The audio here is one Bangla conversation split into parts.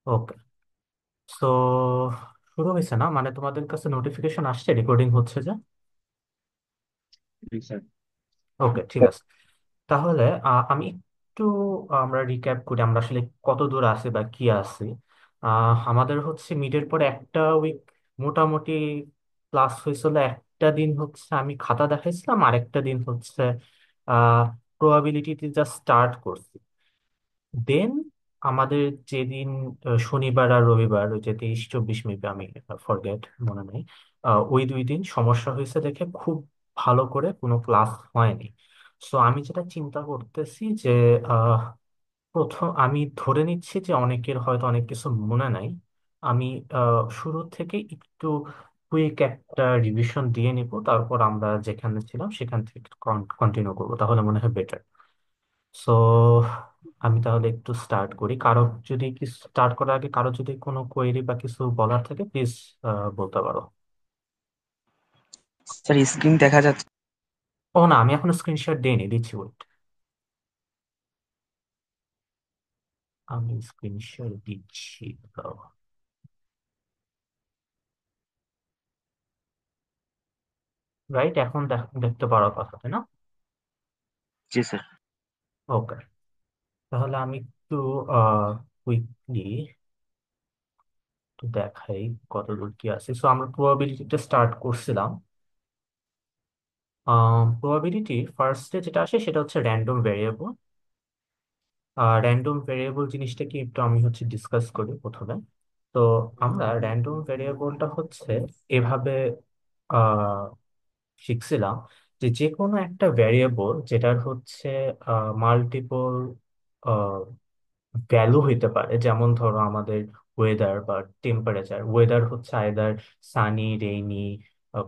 ওকে। সো শুরু হয়েছে না, মানে তোমাদের কাছে নোটিফিকেশন আসছে রেকর্ডিং হচ্ছে যে? জি স্যার। ওকে, ঠিক আছে। তাহলে আমি একটু আমরা রিক্যাপ করি আমরা আসলে কত দূর আছি বা কি আছি। আমাদের হচ্ছে মিডের পরে একটা উইক মোটামুটি ক্লাস হয়েছিল। একটা দিন হচ্ছে আমি খাতা দেখাইছিলাম, আর একটা দিন হচ্ছে প্রবাবিলিটিতে জাস্ট স্টার্ট করছি। দেন আমাদের যেদিন শনিবার আর রবিবার, ওই যে 23-24 মেবি, আমি ফরগেট, মনে নেই। ওই 2 দিন সমস্যা হয়েছে দেখে খুব ভালো করে কোনো ক্লাস হয়নি। সো আমি যেটা চিন্তা করতেছি যে আহ, প্রথম আমি ধরে নিচ্ছি যে অনেকের হয়তো অনেক কিছু মনে নাই। আমি শুরু থেকে একটু কুইক একটা রিভিশন দিয়ে নিব, তারপর আমরা যেখানে ছিলাম সেখান থেকে কন্টিনিউ করবো, তাহলে মনে হয় বেটার। সো আমি তাহলে একটু স্টার্ট করি। কারো যদি কি স্টার্ট করার আগে কারো যদি কোনো কোয়েরি বা কিছু বলার থাকে, প্লিজ বলতে পারো। স্যার স্ক্রিন দেখা যাচ্ছে। ও না, আমি এখন স্ক্রিনশট দিয়ে দিচ্ছি, ওয়েট। আমি স্ক্রিনশট দিচ্ছি। রাইট, এখন দেখতে পারো কথা, তাই না? জি স্যার। ওকে। তাহলে আমি একটু কুইকলি একটু দেখাই কত দূর কি আছে। সো আমরা প্রবাবিলিটিটা স্টার্ট করছিলাম। প্রবাবিলিটি ফার্স্টে যেটা আসে সেটা হচ্ছে র্যান্ডম ভেরিয়েবল। র্যান্ডম ভেরিয়েবল জিনিসটা কি একটু আমি হচ্ছে ডিসকাস করি প্রথমে। তো আমরা র্যান্ডম ভেরিয়েবলটা হচ্ছে এভাবে আহ শিখছিলাম যে যে কোনো একটা ভেরিয়েবল যেটার হচ্ছে মাল্টিপল ভ্যালু হইতে পারে। যেমন ধরো আমাদের ওয়েদার বা টেম্পারেচার, ওয়েদার হচ্ছে আইদার সানি, রেইনি,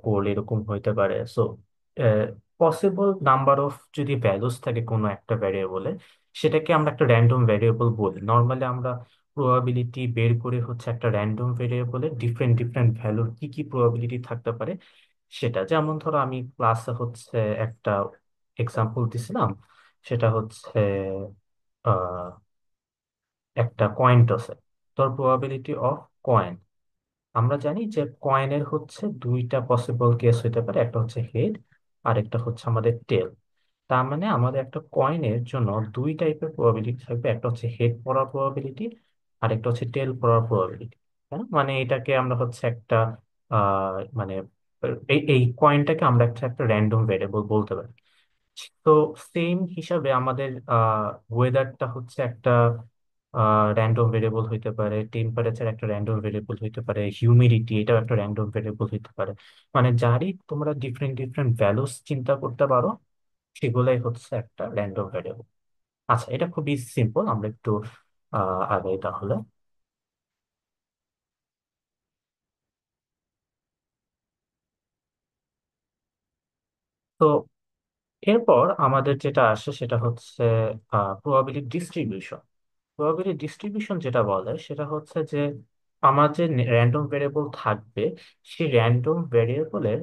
কোল্ড, এরকম হইতে পারে। সো পসিবল নাম্বার অফ যদি ভ্যালুস থাকে কোনো একটা ভ্যারিয়েবলে, সেটাকে আমরা একটা র্যান্ডম ভ্যারিয়েবল বলি। নর্মালি আমরা প্রবাবিলিটি বের করে হচ্ছে একটা র্যান্ডম ভেরিয়েবলের ডিফারেন্ট ডিফারেন্ট ভ্যালুর কি কি প্রবাবিলিটি থাকতে পারে সেটা। যেমন ধরো আমি ক্লাসে হচ্ছে একটা এক্সাম্পল দিছিলাম, সেটা হচ্ছে একটা কয়েন টসে, তোর প্রবাবিলিটি অফ কয়েন। আমরা জানি যে কয়েনের হচ্ছে দুইটা পসিবল কেস হতে পারে, একটা হচ্ছে হেড আর একটা হচ্ছে আমাদের টেল। তার মানে আমাদের একটা কয়েনের জন্য দুই টাইপের প্রবাবিলিটি থাকবে, একটা হচ্ছে হেড পড়ার প্রবাবিলিটি আর একটা হচ্ছে টেল পড়ার প্রবাবিলিটি। হ্যাঁ, মানে এটাকে আমরা হচ্ছে একটা মানে এই এই কয়েনটাকে আমরা একটা একটা র্যান্ডম ভেরিয়েবল বলতে পারি। তো সেম হিসাবে আমাদের ওয়েদারটা হচ্ছে একটা র্যান্ডম ভেরিয়েবল হইতে পারে, টেম্পারেচার একটা র্যান্ডম ভেরিয়েবল হইতে পারে, হিউমিডিটি এটাও একটা র্যান্ডম ভেরিয়েবল হইতে পারে। মানে যারই তোমরা ডিফারেন্ট ডিফারেন্ট ভ্যালুস চিন্তা করতে পারো, সেগুলাই হচ্ছে একটা র্যান্ডম ভেরিয়েবল। আচ্ছা, এটা খুবই সিম্পল, আমরা একটু আগে তাহলে। তো এরপর আমাদের যেটা আসে সেটা হচ্ছে প্রবাবিলিটি ডিস্ট্রিবিউশন। প্রবাবিলিটি ডিস্ট্রিবিউশন যেটা বলে সেটা হচ্ছে যে আমার যে র্যান্ডম ভেরিয়েবল থাকবে, সেই র্যান্ডম ভেরিয়েবলের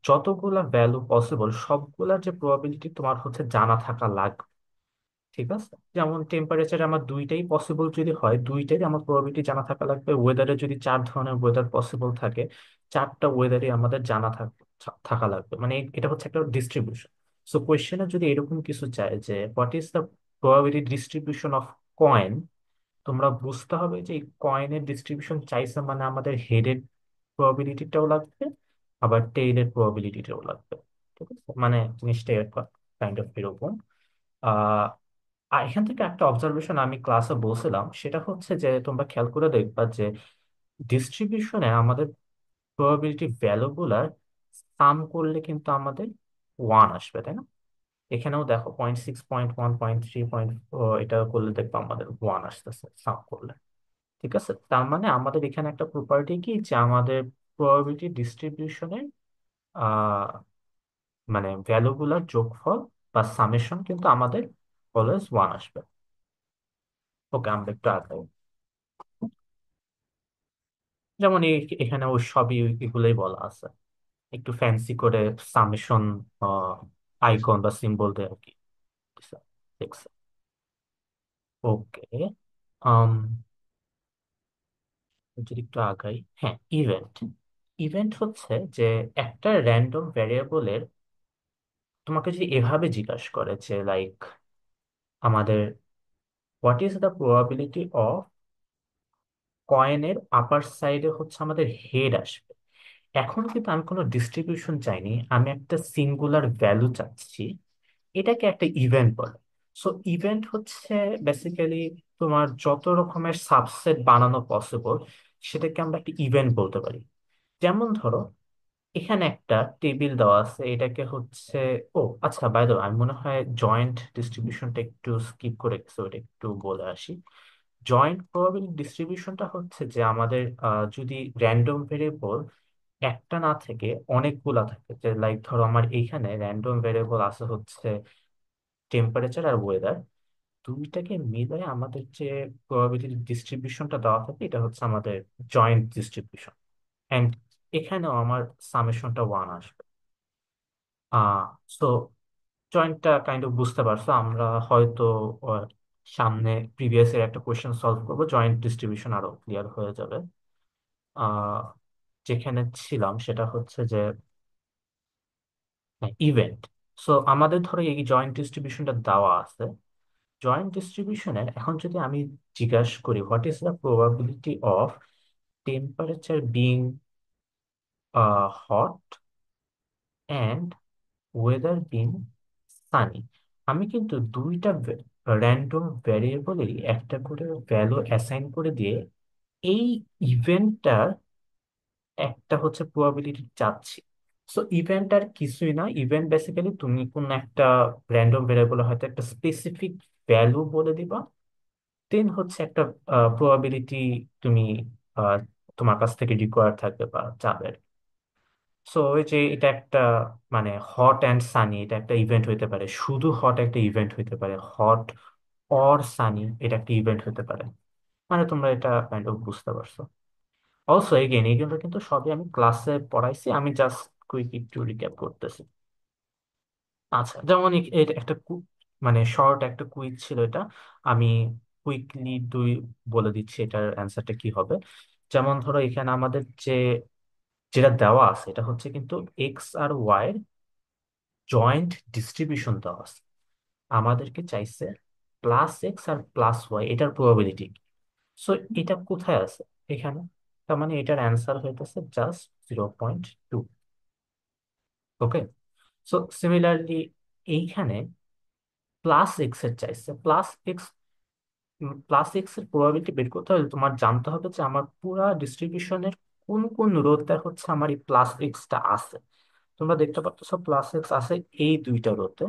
যতগুলা ভ্যালু পসিবল সবগুলা যে প্রবাবিলিটি তোমার হচ্ছে জানা থাকা লাগবে। ঠিক আছে, যেমন টেম্পারেচারে আমার দুইটাই পসিবল যদি হয়, দুইটাই আমার প্রবাবিলিটি জানা থাকা লাগবে। ওয়েদারে যদি 4 ধরনের ওয়েদার পসিবল থাকে, 4টা ওয়েদারই আমাদের জানা থাকা লাগবে। মানে এটা হচ্ছে একটা ডিস্ট্রিবিউশন। সো কোয়েশ্চেনে যদি এরকম কিছু চায় যে what is the probability distribution of coin, তোমরা বুঝতে হবে যে এই কয়েনের ডিস্ট্রিবিউশন চাইছে মানে আমাদের হেডের প্রবাবিলিটিটাও লাগবে, আবার টেইলের প্রবাবিলিটিটাও লাগবে। ঠিক আছে, মানে জিনিসটা কাইন্ড অফ এরকম। আহ আর এখান থেকে একটা অবজারভেশন আমি ক্লাসে বলছিলাম, সেটা হচ্ছে যে তোমরা খেয়াল করে দেখবা যে ডিস্ট্রিবিউশনে আমাদের প্রবাবিলিটি ভ্যালুগুলার সাম করলে কিন্তু আমাদের 1 আসবে, তাই না? এখানেও দেখো 0.6, 0.1, 0.3, এটা করলে দেখবো আমাদের 1 আসতেছে সাম করলে। ঠিক আছে, তার মানে আমাদের এখানে একটা প্রপার্টি কি যে আমাদের প্রবাবিলিটি ডিস্ট্রিবিউশনের আহ মানে ভ্যালুগুলার যোগফল বা সামেশন কিন্তু আমাদের অলওয়েজ 1 আসবে। ওকে, আমরা একটু আগাই। যেমন এখানে ওই সবই এগুলোই বলা আছে, একটু ফ্যান্সি করে সামেশন আইকন বা সিম্বল দেয় আর কি। দেখছে? ওকে। আম, যদি একটু আগাই, হ্যাঁ, ইভেন্ট। ইভেন্ট হচ্ছে যে একটা র্যান্ডম ভ্যারিয়েবলের, তোমাকে যদি এভাবে জিজ্ঞাসা করে যে লাইক আমাদের what is the probability of কয়েনের আপার সাইডে হচ্ছে আমাদের হেড আসবে, এখন কিন্তু আমি কোনো ডিস্ট্রিবিউশন চাইনি, আমি একটা সিঙ্গুলার ভ্যালু চাচ্ছি, এটাকে একটা ইভেন্ট বলে। সো ইভেন্ট হচ্ছে বেসিক্যালি তোমার যত রকমের সাবসেট বানানো পসিবল সেটাকে আমরা একটা ইভেন্ট বলতে পারি। যেমন ধরো এখানে একটা টেবিল দেওয়া আছে, এটাকে হচ্ছে, ও আচ্ছা, বাই দ্য ওয়ে, আমি মনে হয় জয়েন্ট ডিস্ট্রিবিউশনটা একটু স্কিপ করে গেছি, ওটা একটু বলে আসি। জয়েন্ট প্রবাবিলিটি ডিস্ট্রিবিউশনটা হচ্ছে যে আমাদের যদি র্যান্ডম ভেরিয়েবল একটা না থেকে অনেকগুলা থাকে, যে লাইক ধরো আমার এইখানে র্যান্ডম ভেরিয়েবল আছে হচ্ছে টেম্পারেচার আর ওয়েদার, দুইটাকে মিলে আমাদের যে প্রবাবিলিটি ডিস্ট্রিবিউশনটা দেওয়া থাকে এটা হচ্ছে আমাদের জয়েন্ট ডিস্ট্রিবিউশন। এন্ড এখানেও আমার সামেশনটা ওয়ান আসবে। আহ সো জয়েন্টটা কাইন্ড অফ বুঝতে পারছো, আমরা হয়তো আহ, সামনে প্রিভিয়াস এর একটা কোয়েশ্চেন সলভ করবো, জয়েন্ট ডিস্ট্রিবিউশন আরো ক্লিয়ার হয়ে যাবে। আহ যেখানে ছিলাম সেটা হচ্ছে যে ইভেন্ট। সো আমাদের ধরো এই জয়েন্ট ডিস্ট্রিবিউশনটা দেওয়া আছে, জয়েন্ট ডিস্ট্রিবিউশনের এখন যদি আমি জিজ্ঞাসা করি what is the probability of temperature being hot and weather being Sunny, আমি কিন্তু দুইটা র্যান্ডম ভ্যারিয়েবলেরই একটা করে ভ্যালু অ্যাসাইন করে দিয়ে এই ইভেন্টটার একটা হচ্ছে প্রবাবিলিটি চাচ্ছি। সো ইভেন্ট আর কিছুই না, ইভেন্ট বেসিক্যালি তুমি কোন একটা র্যান্ডম ভ্যারিয়েবল হয়তো একটা স্পেসিফিক ভ্যালু বলে দিবা, দেন হচ্ছে একটা প্রবাবিলিটি তুমি আহ, তোমার কাছ থেকে রিকোয়ার থাকবে বা চাবে। সো ওই যে এটা একটা মানে হট অ্যান্ড সানি, এটা একটা ইভেন্ট হইতে পারে, শুধু হট একটা ইভেন্ট হইতে পারে, হট অর সানি এটা একটা ইভেন্ট হইতে পারে। মানে তোমরা এটা কাইন্ড অফ বুঝতে পারছো। অলসো এগেইন এইগুলো কিন্তু সবই আমি ক্লাসে পড়াইছি, আমি জাস্ট কুইক একটু রিক্যাপ করতেছি। আচ্ছা, যেমন এটা একটা মানে শর্ট একটা কুইজ ছিল এটা, আমি কুইকলি দুই বলে দিচ্ছি এটার অ্যান্সারটা কি হবে। যেমন ধরো এখানে আমাদের যে যেটা দেওয়া আছে এটা হচ্ছে কিন্তু এক্স আর ওয়াই এর জয়েন্ট ডিস্ট্রিবিউশন দেওয়া আছে, আমাদেরকে চাইছে প্লাস এক্স আর প্লাস ওয়াই এটার প্রবাবিলিটি। সো এটা কোথায় আছে? এখানে। তার মানে এটার অ্যান্সার হইতেছে জাস্ট 0.2। ওকে। সো সিমিলারলি এইখানে প্লাস এক্স এর চাইছে, প্লাস এক্স এর প্রবাবিলিটি বের করতে হলে তোমার জানতে হবে যে আমার পুরা ডিস্ট্রিবিউশনের কোন কোন রোতে হচ্ছে আমার এই প্লাস এক্সটা আছে। তোমরা দেখতে পাচ্ছ প্লাস এক্স আছে এই দুইটা রোতে,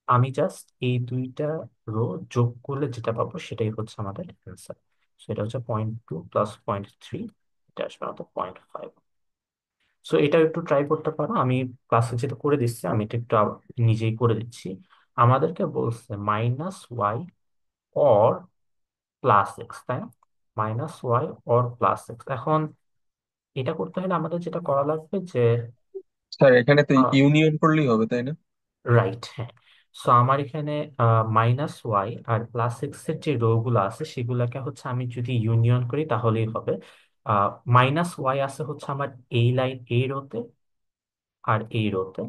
আমি জাস্ট এই দুইটা রো যোগ করলে যেটা পাবো সেটাই হচ্ছে আমাদের অ্যান্সার। সেটা হচ্ছে 0.2 প্লাস 0.3, এটা আসবে আমাদের 0.5। সো এটা একটু ট্রাই করতে পারো, আমি ক্লাসে যেটা করে দিচ্ছি আমি এটা একটু নিজেই করে দিচ্ছি। আমাদেরকে বলছে minus Y or plus X, তাই না? Minus Y or plus X, এখন এটা করতে হলে আমাদের যেটা করা লাগবে যে স্যার এখানে তো ইউনিয়ন করলেই হবে তাই না? রাইট, হ্যাঁ। সো আমার এখানে মাইনাস ওয়াই আর প্লাস এক্স এর যে রো গুলো আছে সেগুলোকে হচ্ছে আমি যদি ইউনিয়ন করি তাহলেই হবে। মাইনাস ওয়াই আছে হচ্ছে আমার এই লাইন এই রোতে আর এই রোতে,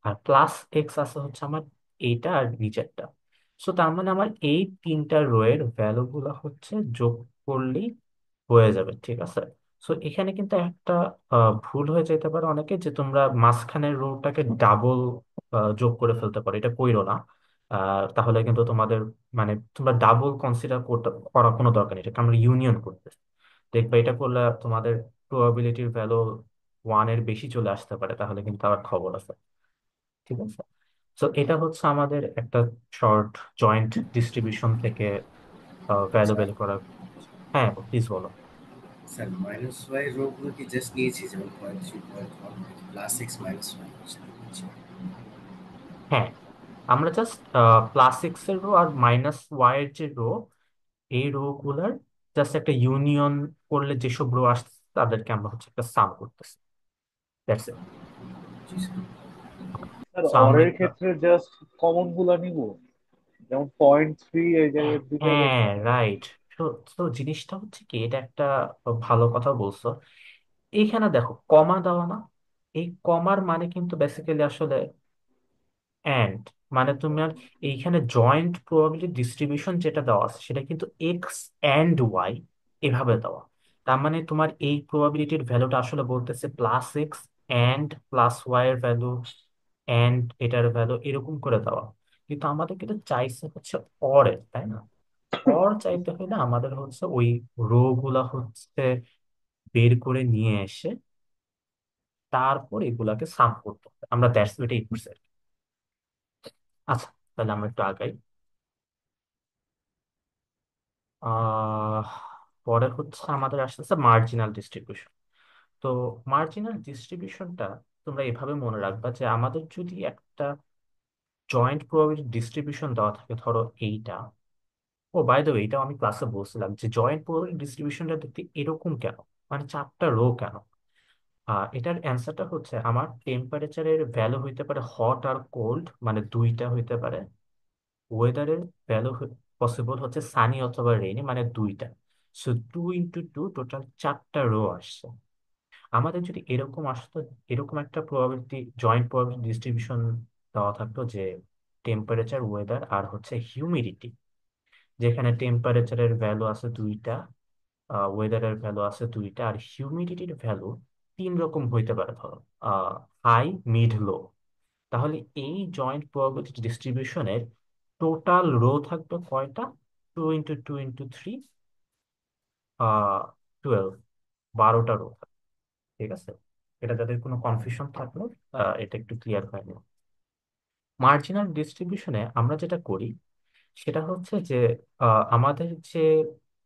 আর প্লাস এক্স আছে হচ্ছে আমার এইটা আর নিচেরটা। সো তার মানে আমার এই তিনটা রো এর ভ্যালু গুলো হচ্ছে যোগ করলেই হয়ে যাবে, ঠিক আছে। সো এখানে কিন্তু একটা ভুল হয়ে যেতে পারে অনেকে, যে তোমরা মাঝখানের রোটাকে ডাবল যোগ করে ফেলতে পারো, এটা কইরো না। তাহলে কিন্তু তোমাদের মানে তোমরা ডাবল কনসিডার করতে করার কোনো দরকার নেই, এটাকে আমরা ইউনিয়ন করতেছি। দেখবে এটা করলে তোমাদের প্রবাবিলিটির ভ্যালু ওয়ান এর বেশি চলে আসতে পারে, তাহলে কিন্তু আবার খবর আছে, ঠিক আছে। তো এটা হচ্ছে আমাদের একটা শর্ট জয়েন্ট ডিস্ট্রিবিউশন থেকে ভ্যালু স্যার বের করা। হ্যাঁ, প্লিজ বলো। স্যার মাইনাস ওয়াই রোগুলো কি জাস্ট নিয়েছি, যেমন 0.3 0.1 প্লাস এক্স মাইনাস ওয়াই। হ্যাঁ, আমরা জাস্ট প্লাস এক্স এর রো আর মাইনাস ওয়াই এর যে রো, এই রো গুলার জাস্ট একটা ইউনিয়ন করলে যেসব রো আসছে তাদেরকে আমরা হচ্ছে একটা সাম করতেছি, that's it. G sir. Sir so আমরা অরের ক্ষেত্রে জাস্ট কমন গুলা নিব, যেমন 0.3 এই জায়গায় দুইটা হ্যাঁ, লেখা। রাইট, তো তো জিনিসটা হচ্ছে কি, এটা একটা ভালো কথা বলছো। এইখানে দেখো কমা দেওয়া না, এই কমার মানে কিন্তু বেসিক্যালি আসলে অ্যান্ড, মানে তোমার এইখানে জয়েন্ট প্রবাবিলিটি ডিস্ট্রিবিউশন যেটা দেওয়া আছে সেটা কিন্তু এক্স অ্যান্ড ওয়াই এভাবে দেওয়া। তার মানে তোমার এই প্রবাবিলিটির ভ্যালুটা আসলে বলতেছে plus X and plus Y এর ভ্যালু অ্যান্ড এটার ভ্যালু এরকম করে দেওয়া। কিন্তু আমাদের কিন্তু চাইছে হচ্ছে অর এর, তাই না? অর চাইতে হলে আমাদের হচ্ছে ওই রো গুলা হচ্ছে বের করে নিয়ে এসে তারপর এগুলাকে সাম করতে হবে। আমরা দ্যাটস এটাই করছি আর কি। আচ্ছা, তাহলে আমরা একটু আগাই। আহ পরে হচ্ছে আমাদের আসতেছে মার্জিনাল ডিস্ট্রিবিউশন। তো মার্জিনাল ডিস্ট্রিবিউশনটা তোমরা এভাবে মনে রাখবা যে আমাদের যদি একটা জয়েন্ট প্রবাবিলিটি ডিস্ট্রিবিউশন দেওয়া থাকে, ধরো এইটা। ও বাই দ্য ওয়ে, এটাও আমি ক্লাসে বলছিলাম যে জয়েন্ট প্রবাবিলিটি ডিস্ট্রিবিউশনটা দেখতে এরকম কেন, মানে চারটা রো কেন। এটার অ্যান্সারটা হচ্ছে আমার টেম্পারেচারের ভ্যালু হইতে পারে হট আর কোল্ড, মানে দুইটা হইতে পারে। ওয়েদারের ভ্যালু পসিবল হচ্ছে সানি অথবা রেইনি, মানে দুইটা। সো 2 × 2 টোটাল চারটা রো আসছে। আমাদের যদি এরকম আসতো, এরকম একটা প্রবাবিলিটি জয়েন্ট প্রবাবিলিটি ডিস্ট্রিবিউশন দেওয়া থাকতো যে টেম্পারেচার, ওয়েদার আর হচ্ছে হিউমিডিটি, যেখানে টেম্পারেচারের ভ্যালু আছে দুইটা, ওয়েদারের ভ্যালু আছে দুইটা, আর হিউমিডিটির ভ্যালু তিন রকম হইতে পারে, ধরো হাই, মিড, লো। তাহলে এই জয়েন্ট প্রবাবিলিটি ডিস্ট্রিবিউশনের টোটাল রো থাকবে কয়টা? 2 × 2 × 3, 12, 12টা রো থাকবে। ঠিক আছে, এটা যাদের কোনো কনফিউশন থাকলো এটা একটু ক্লিয়ার হয়ে গেল। মার্জিনাল ডিস্ট্রিবিউশনে আমরা যেটা করি সেটা হচ্ছে যে আমাদের যে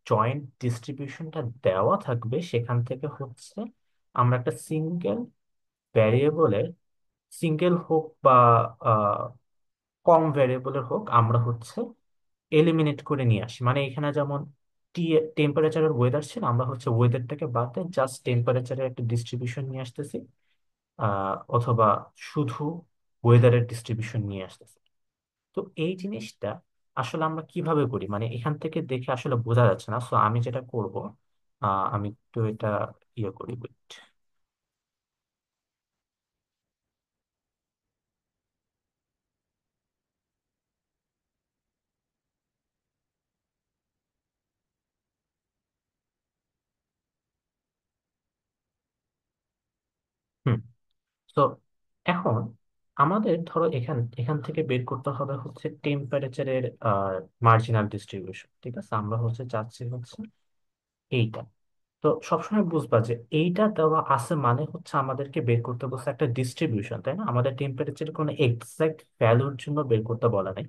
জয়েন্ট ডিস্ট্রিবিউশনটা দেওয়া থাকবে সেখান থেকে হচ্ছে আমরা একটা সিঙ্গেল ভ্যারিয়েবলের, সিঙ্গেল হোক বা কম ভ্যারিয়েবলের হোক, আমরা হচ্ছে এলিমিনেট করে নিয়ে আসি। মানে এখানে যেমন টি টেম্পারেচার আর ওয়েদার ছিল, আমরা হচ্ছে ওয়েদারটাকে বাদ দিয়ে জাস্ট টেম্পারেচারের একটা ডিস্ট্রিবিউশন নিয়ে আসতেছি, অথবা শুধু ওয়েদারের ডিস্ট্রিবিউশন নিয়ে আসতেছি। তো এই জিনিসটা আসলে আমরা কিভাবে করি, মানে এখান থেকে দেখে আসলে বোঝা যাচ্ছে না। সো আমি যেটা করব, আমি একটু এটা ইয়ে করি, wait। হুম। তো এখন আমাদের ধরো এখান এখান থেকে বের করতে হবে হচ্ছে টেম্পারেচারের মার্জিনাল ডিস্ট্রিবিউশন। ঠিক আছে, আমরা হচ্ছে চাচ্ছি হচ্ছে এইটা। তো সবসময় বুঝবা যে এইটা দেওয়া আছে মানে হচ্ছে আমাদেরকে বের করতে বলছে একটা ডিস্ট্রিবিউশন, তাই না? আমাদের টেম্পারেচার কোনো এক্সাক্ট ভ্যালুর জন্য বের করতে বলা নাই।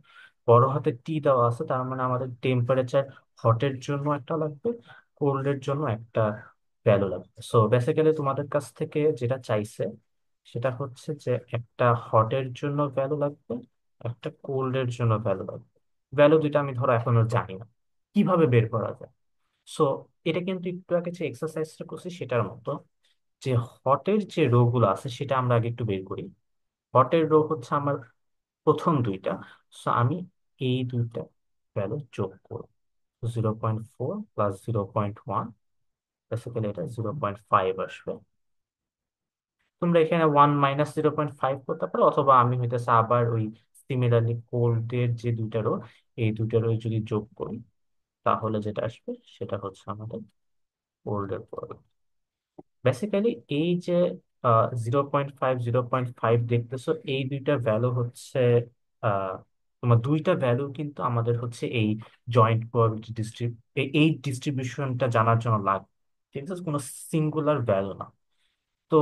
বড় হাতে টি দেওয়া আছে, তার মানে আমাদের টেম্পারেচার হটের জন্য একটা লাগবে, কোল্ডের জন্য একটা ভ্যালু লাগবে। সো বেসিক্যালি তোমাদের কাছ থেকে যেটা চাইছে সেটা হচ্ছে যে একটা হটের জন্য ভ্যালু লাগবে, একটা কোল্ডের জন্য ভ্যালু লাগবে। ভ্যালু দুইটা আমি ধরো এখনো জানি না, কিভাবে বের করা যায়। সো এটা কিন্তু একটু আগে যে এক্সারসাইজটা করছি সেটার মতো, যে হটের যে রো গুলো আছে সেটা আমরা আগে একটু বের করি। হটের রো হচ্ছে আমার প্রথম দুইটা। সো আমি এই দুইটা ভ্যালু যোগ করব, 0.4 প্লাস 0.1, বেসিক্যালি এটা 0.5 আসবে। তোমরা এখানে 1 - 0.5 করতে পারো, অথবা আমি হইতেছে আবার ওই সিমিলারলি কোল্ডের যে দুইটা রো, এই দুইটা রো যদি যোগ করি তাহলে যেটা আসবে সেটা হচ্ছে আমাদের কোল্ডের। বেসিক্যালি এই যে 0.5, 0.5 দেখতেছো, এই দুইটা ভ্যালু হচ্ছে আহ, তোমার দুইটা ভ্যালু কিন্তু আমাদের হচ্ছে এই জয়েন্ট প্রবাবিলিটি এই ডিস্ট্রিবিউশনটা জানার জন্য লাগবে। ঠিক আছে, কোনো সিঙ্গুলার ভ্যালু না। তো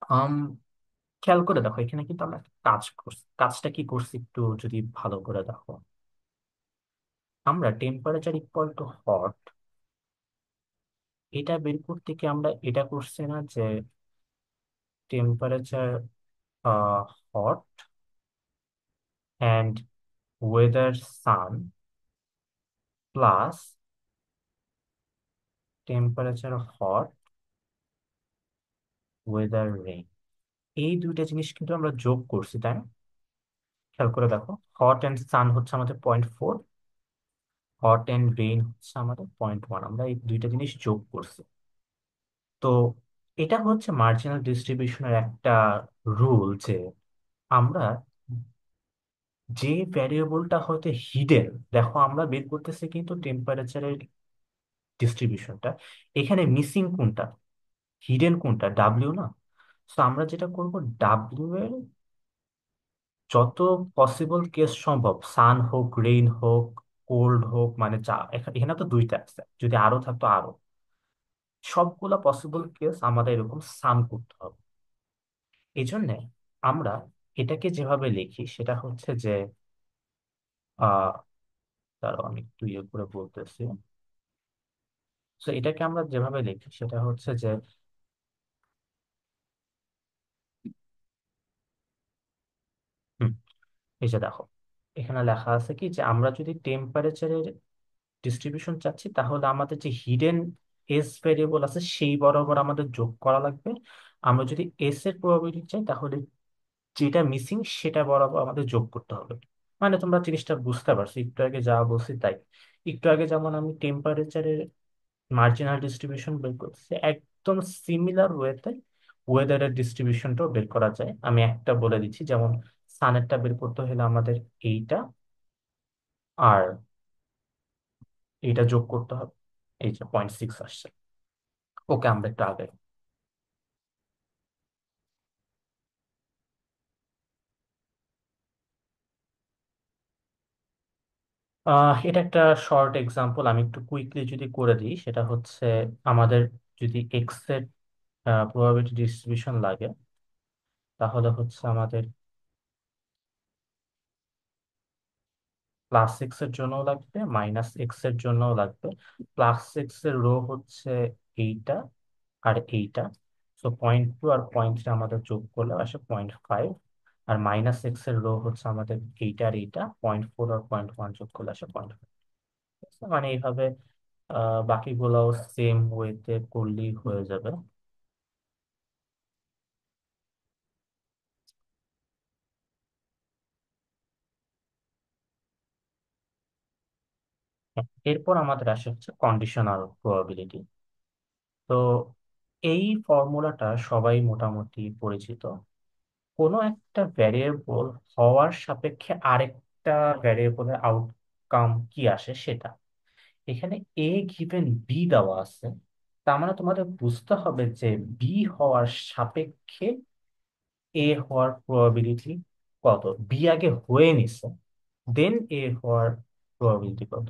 আম, খেয়াল করে দেখো এখানে কিন্তু আমরা একটা কাজ করছি। কাজটা কি করছি একটু যদি ভালো করে দেখো, আমরা টেম্পারেচার ইকুয়াল টু হট এটা বের করতে কি আমরা এটা করছি না যে temperature hot and weather sun plus temperature hot, weather rain, এই দুইটা জিনিস কিন্তু আমরা যোগ করছি, তাই না? খেয়াল করে দেখো, হট এন্ড সান হচ্ছে আমাদের 0.4, হট অ্যান্ড রেইন হচ্ছে আমাদের 0.1, আমরা এই দুইটা জিনিস যোগ করছি। তো এটা হচ্ছে মার্জিনাল ডিস্ট্রিবিউশনের একটা রুল, যে আমরা যে ভ্যারিয়েবলটা হয়তো হিডেন, দেখো আমরা বের করতেছি কিন্তু টেম্পারেচারের ডিস্ট্রিবিউশনটা, এখানে মিসিং কোনটা, হিডেন কোনটা, ডাব্লিউ না। তো আমরা যেটা করব, ডাব্লিউ এর যত পসিবল কেস সম্ভব, সান হোক, রেইন হোক, কোল্ড হোক, মানে যা এখানে তো দুইটা আছে, যদি আরো থাকতো আরো, সবগুলা পসিবল কেস আমাদের এরকম সাম করতে হবে। এই জন্যে আমরা এটাকে যেভাবে লিখি সেটা হচ্ছে যে, আহ তার আমি একটু ইয়ে করে বলতেছি। তো এটাকে আমরা যেভাবে লিখি সেটা হচ্ছে যে, হুম, এই যে দেখো, এখানে লেখা আছে কি, যে আমরা যদি টেম্পারেচারের ডিস্ট্রিবিউশন চাচ্ছি, তাহলে আমাদের যে হিডেন এস ভেরিয়েবল আছে সেই বরাবর আমাদের যোগ করা লাগবে। আমরা যদি এস এর প্রবাবিলিটি চাই, তাহলে যেটা মিসিং সেটা বরাবর আমাদের যোগ করতে হবে। মানে তোমরা জিনিসটা বুঝতে পারছো, একটু আগে যা বলছি তাই। একটু আগে যেমন আমি টেম্পারেচারের মার্জিনাল ডিস্ট্রিবিউশন বের করতেছি, একদম সিমিলার ওয়েতে ওয়েদারের ডিস্ট্রিবিউশনটাও বের করা যায়। আমি একটা বলে দিচ্ছি, যেমন সানেরটা বের করতে হলে আমাদের এইটা আর এইটা যোগ করতে হবে, এই যে 0.6 আসছে। ওকে, আমরা একটু আগে, এটা একটা শর্ট এক্সাম্পল, আমি একটু কুইকলি যদি করে দিই, সেটা হচ্ছে আমাদের যদি এক্স এর প্রবাবিলিটি ডিস্ট্রিবিউশন লাগে, তাহলে হচ্ছে আমাদের +6 এর জন্যও লাগবে, -x এর জন্যও লাগবে। +6 এর রো হচ্ছে এইটা আর এইটা, তো 0.2 আর 0.3 আমাদের যোগ করলে আসে 0.5। আর -x এর রো হচ্ছে আমাদের এইটা আর এইটা, 0.4 আর 0.1 যোগ করলে আসে 0.5। মানে এইভাবে বাকিগুলোও সেম ওয়েতে করলেই হয়ে যাবে। এরপর আমাদের আসে হচ্ছে কন্ডিশনাল প্রবাবিলিটি। তো এই ফর্মুলাটা সবাই মোটামুটি পরিচিত। কোনো একটা ভ্যারিয়েবল হওয়ার সাপেক্ষে আরেকটা ভ্যারিয়েবলের আউটকাম কি আসে সেটা। এখানে এ গিভেন বি দেওয়া আছে, তার মানে তোমাদের বুঝতে হবে যে বি হওয়ার সাপেক্ষে এ হওয়ার প্রবাবিলিটি কত। বি আগে হয়ে নিছে, দেন এ হওয়ার প্রবাবিলিটি কত।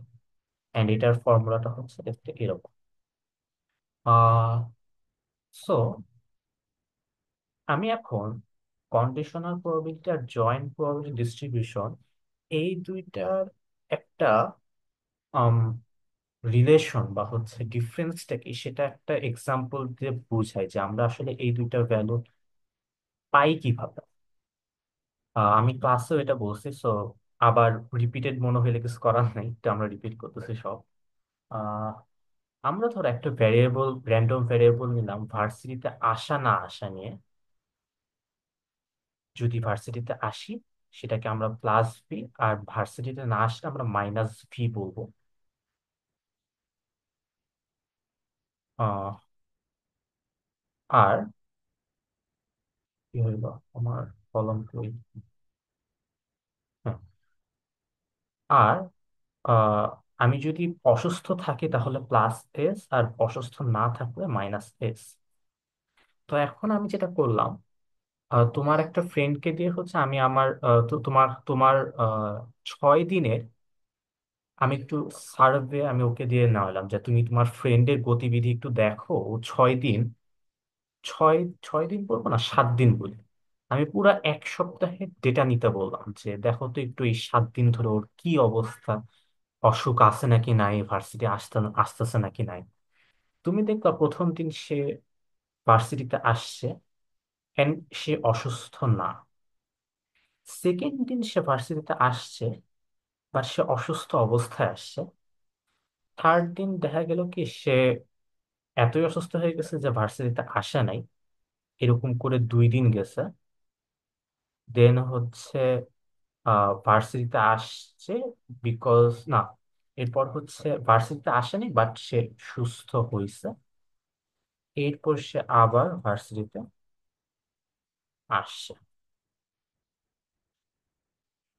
এন্ড এটার ফর্মুলাটা হচ্ছে দেখতে এরকম। আহ সো আমি এখন কন্ডিশনাল প্রবাবিলিটি আর জয়েন্ট প্রবাবিলিটি ডিস্ট্রিবিউশন, এই দুইটার একটা রিলেশন বা হচ্ছে ডিফারেন্সটা কি, সেটা একটা এক্সাম্পল দিয়ে বোঝাই যে আমরা আসলে এই দুইটার ভ্যালু পাই কিভাবে। আমি ক্লাসেও এটা বলছি, সো আবার রিপিটেড মনে হলে কিছু করার নাই, তো আমরা রিপিট করতেছি সব। আহ, আমরা ধর একটা ভ্যারিয়েবল, র্যান্ডম ভ্যারিয়েবল নিলাম ভার্সিটিতে আসা না আসা নিয়ে। যদি ভার্সিটিতে আসি সেটাকে আমরা +v, আর ভার্সিটিতে না আসলে আমরা -v বলবো। আহ, আর কি হইলো আমার কলম কই, হ্যাঁ, আর আহ, আমি যদি অসুস্থ থাকি তাহলে +s, আর অসুস্থ না থাকলে -s। তো এখন আমি যেটা করলাম, তোমার একটা ফ্রেন্ডকে দিয়ে হচ্ছে আমি আমার তো তোমার তোমার 6 দিনের আমি একটু সার্ভে আমি ওকে দিয়ে নেওয়ালাম, যে তুমি তোমার ফ্রেন্ডের গতিবিধি একটু দেখো। ও 6 দিন, ছয় 6 দিন বলবো না, 7 দিন বলি, আমি পুরো 1 সপ্তাহের ডেটা নিতে বললাম, যে দেখো তো একটু এই 7 দিন ধরে ওর কি অবস্থা, অসুখ আছে নাকি নাই, ভার্সিটি আসতেছে নাকি নাই। তুমি দেখবা প্রথম দিন সে ভার্সিটিতে আসছে এন্ড সে অসুস্থ না। সেকেন্ড দিন সে ভার্সিটিতে আসছে, বা সে অসুস্থ অবস্থায় আসছে। থার্ড দিন দেখা গেল কি সে এতই অসুস্থ হয়ে গেছে যে ভার্সিটিতে আসে নাই, এরকম করে 2 দিন গেছে। দেন হচ্ছে ভার্সিটিতে আসছে, বিকজ না, এরপর হচ্ছে ভার্সিটিতে আসেনি বাট সে সুস্থ হয়েছে, এরপর সে আবার ভার্সিটিতে আসছে।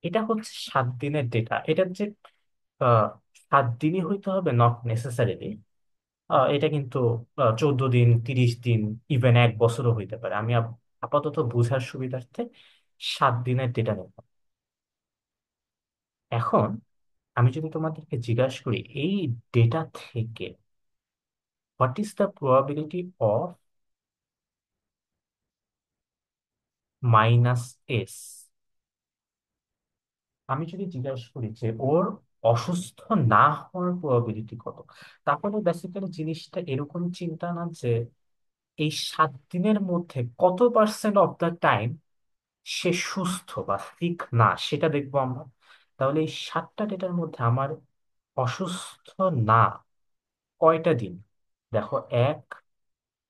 এটা হচ্ছে 7 দিনের ডেটা। এটা যে আহ 7 দিনই হইতে হবে নট নেসেসারিলি, এটা কিন্তু 14 দিন, 30 দিন, ইভেন 1 বছরও হইতে পারে। আমি আপাতত বোঝার সুবিধার্থে 7 দিনের ডেটা নেব। এখন আমি যদি তোমাদেরকে জিজ্ঞাসা করি এই ডেটা থেকে what is the probability of -s, আমি যদি জিজ্ঞাসা করি যে ওর অসুস্থ না হওয়ার প্রবাবিলিটি কত, তাহলে বেসিক্যালি জিনিসটা এরকম চিন্তা না যে এই 7 দিনের মধ্যে কত পার্সেন্ট অফ দ্য টাইম সে সুস্থ বা সিক না, সেটা দেখবো আমরা। তাহলে এই 7টা ডেটার মধ্যে আমার অসুস্থ না কয়টা দিন? দেখো, 1,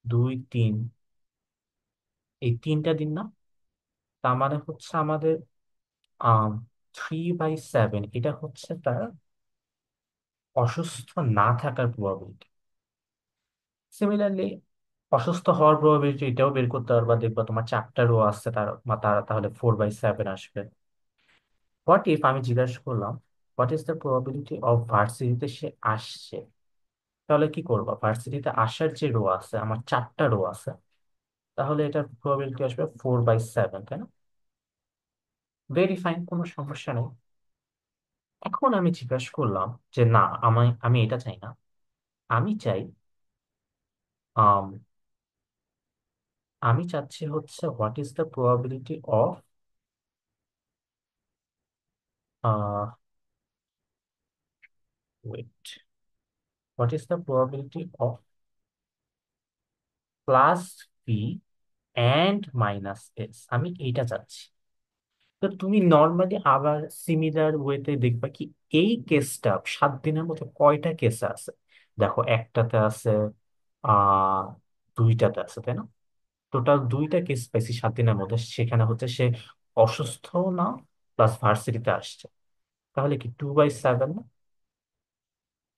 2, 3, এই 3টা দিন না? তার মানে হচ্ছে আমাদের 3/7, এটা হচ্ছে তার অসুস্থ না থাকার প্রবাবিলিটি। সিমিলারলি অসুস্থ হওয়ার প্রবাবিলিটি এটাও বের করতে পারবা, দেখবা তোমার 4টা রো আসছে, তার তাহলে 4/7 আসবে। হোয়াট ইফ আমি জিজ্ঞাসা করলাম what is the probability of ভার্সিটিতে সে আসছে, তাহলে কি করবা? ভার্সিটিতে আসার যে রো আছে, আমার 4টা রো আছে, তাহলে এটার প্রবাবিলিটি আসবে 4/7, তাই না? ভেরি ফাইন, কোনো সমস্যা নেই। এখন আমি জিজ্ঞাসা করলাম যে না, আমি এটা চাই না, আমি চাই আম, আমি চাচ্ছি হচ্ছে what is the probability of wait, what is the probability of plus V and -s, আমি এইটা চাচ্ছি। তো তুমি নর্মালি আবার সিমিলার ওয়েতে দেখবা কি এই কেসটা 7 দিনের মধ্যে কয়টা কেস আছে। দেখো, একটাতে আছে, আহ দুইটাতে আছে, তাই না? টোটাল 2টা কেস পাইছি 7 দিনের মধ্যে, সেখানে হচ্ছে সে অসুস্থ না প্লাস ভার্সিটিতে আসছে, তাহলে কি 2/7 না?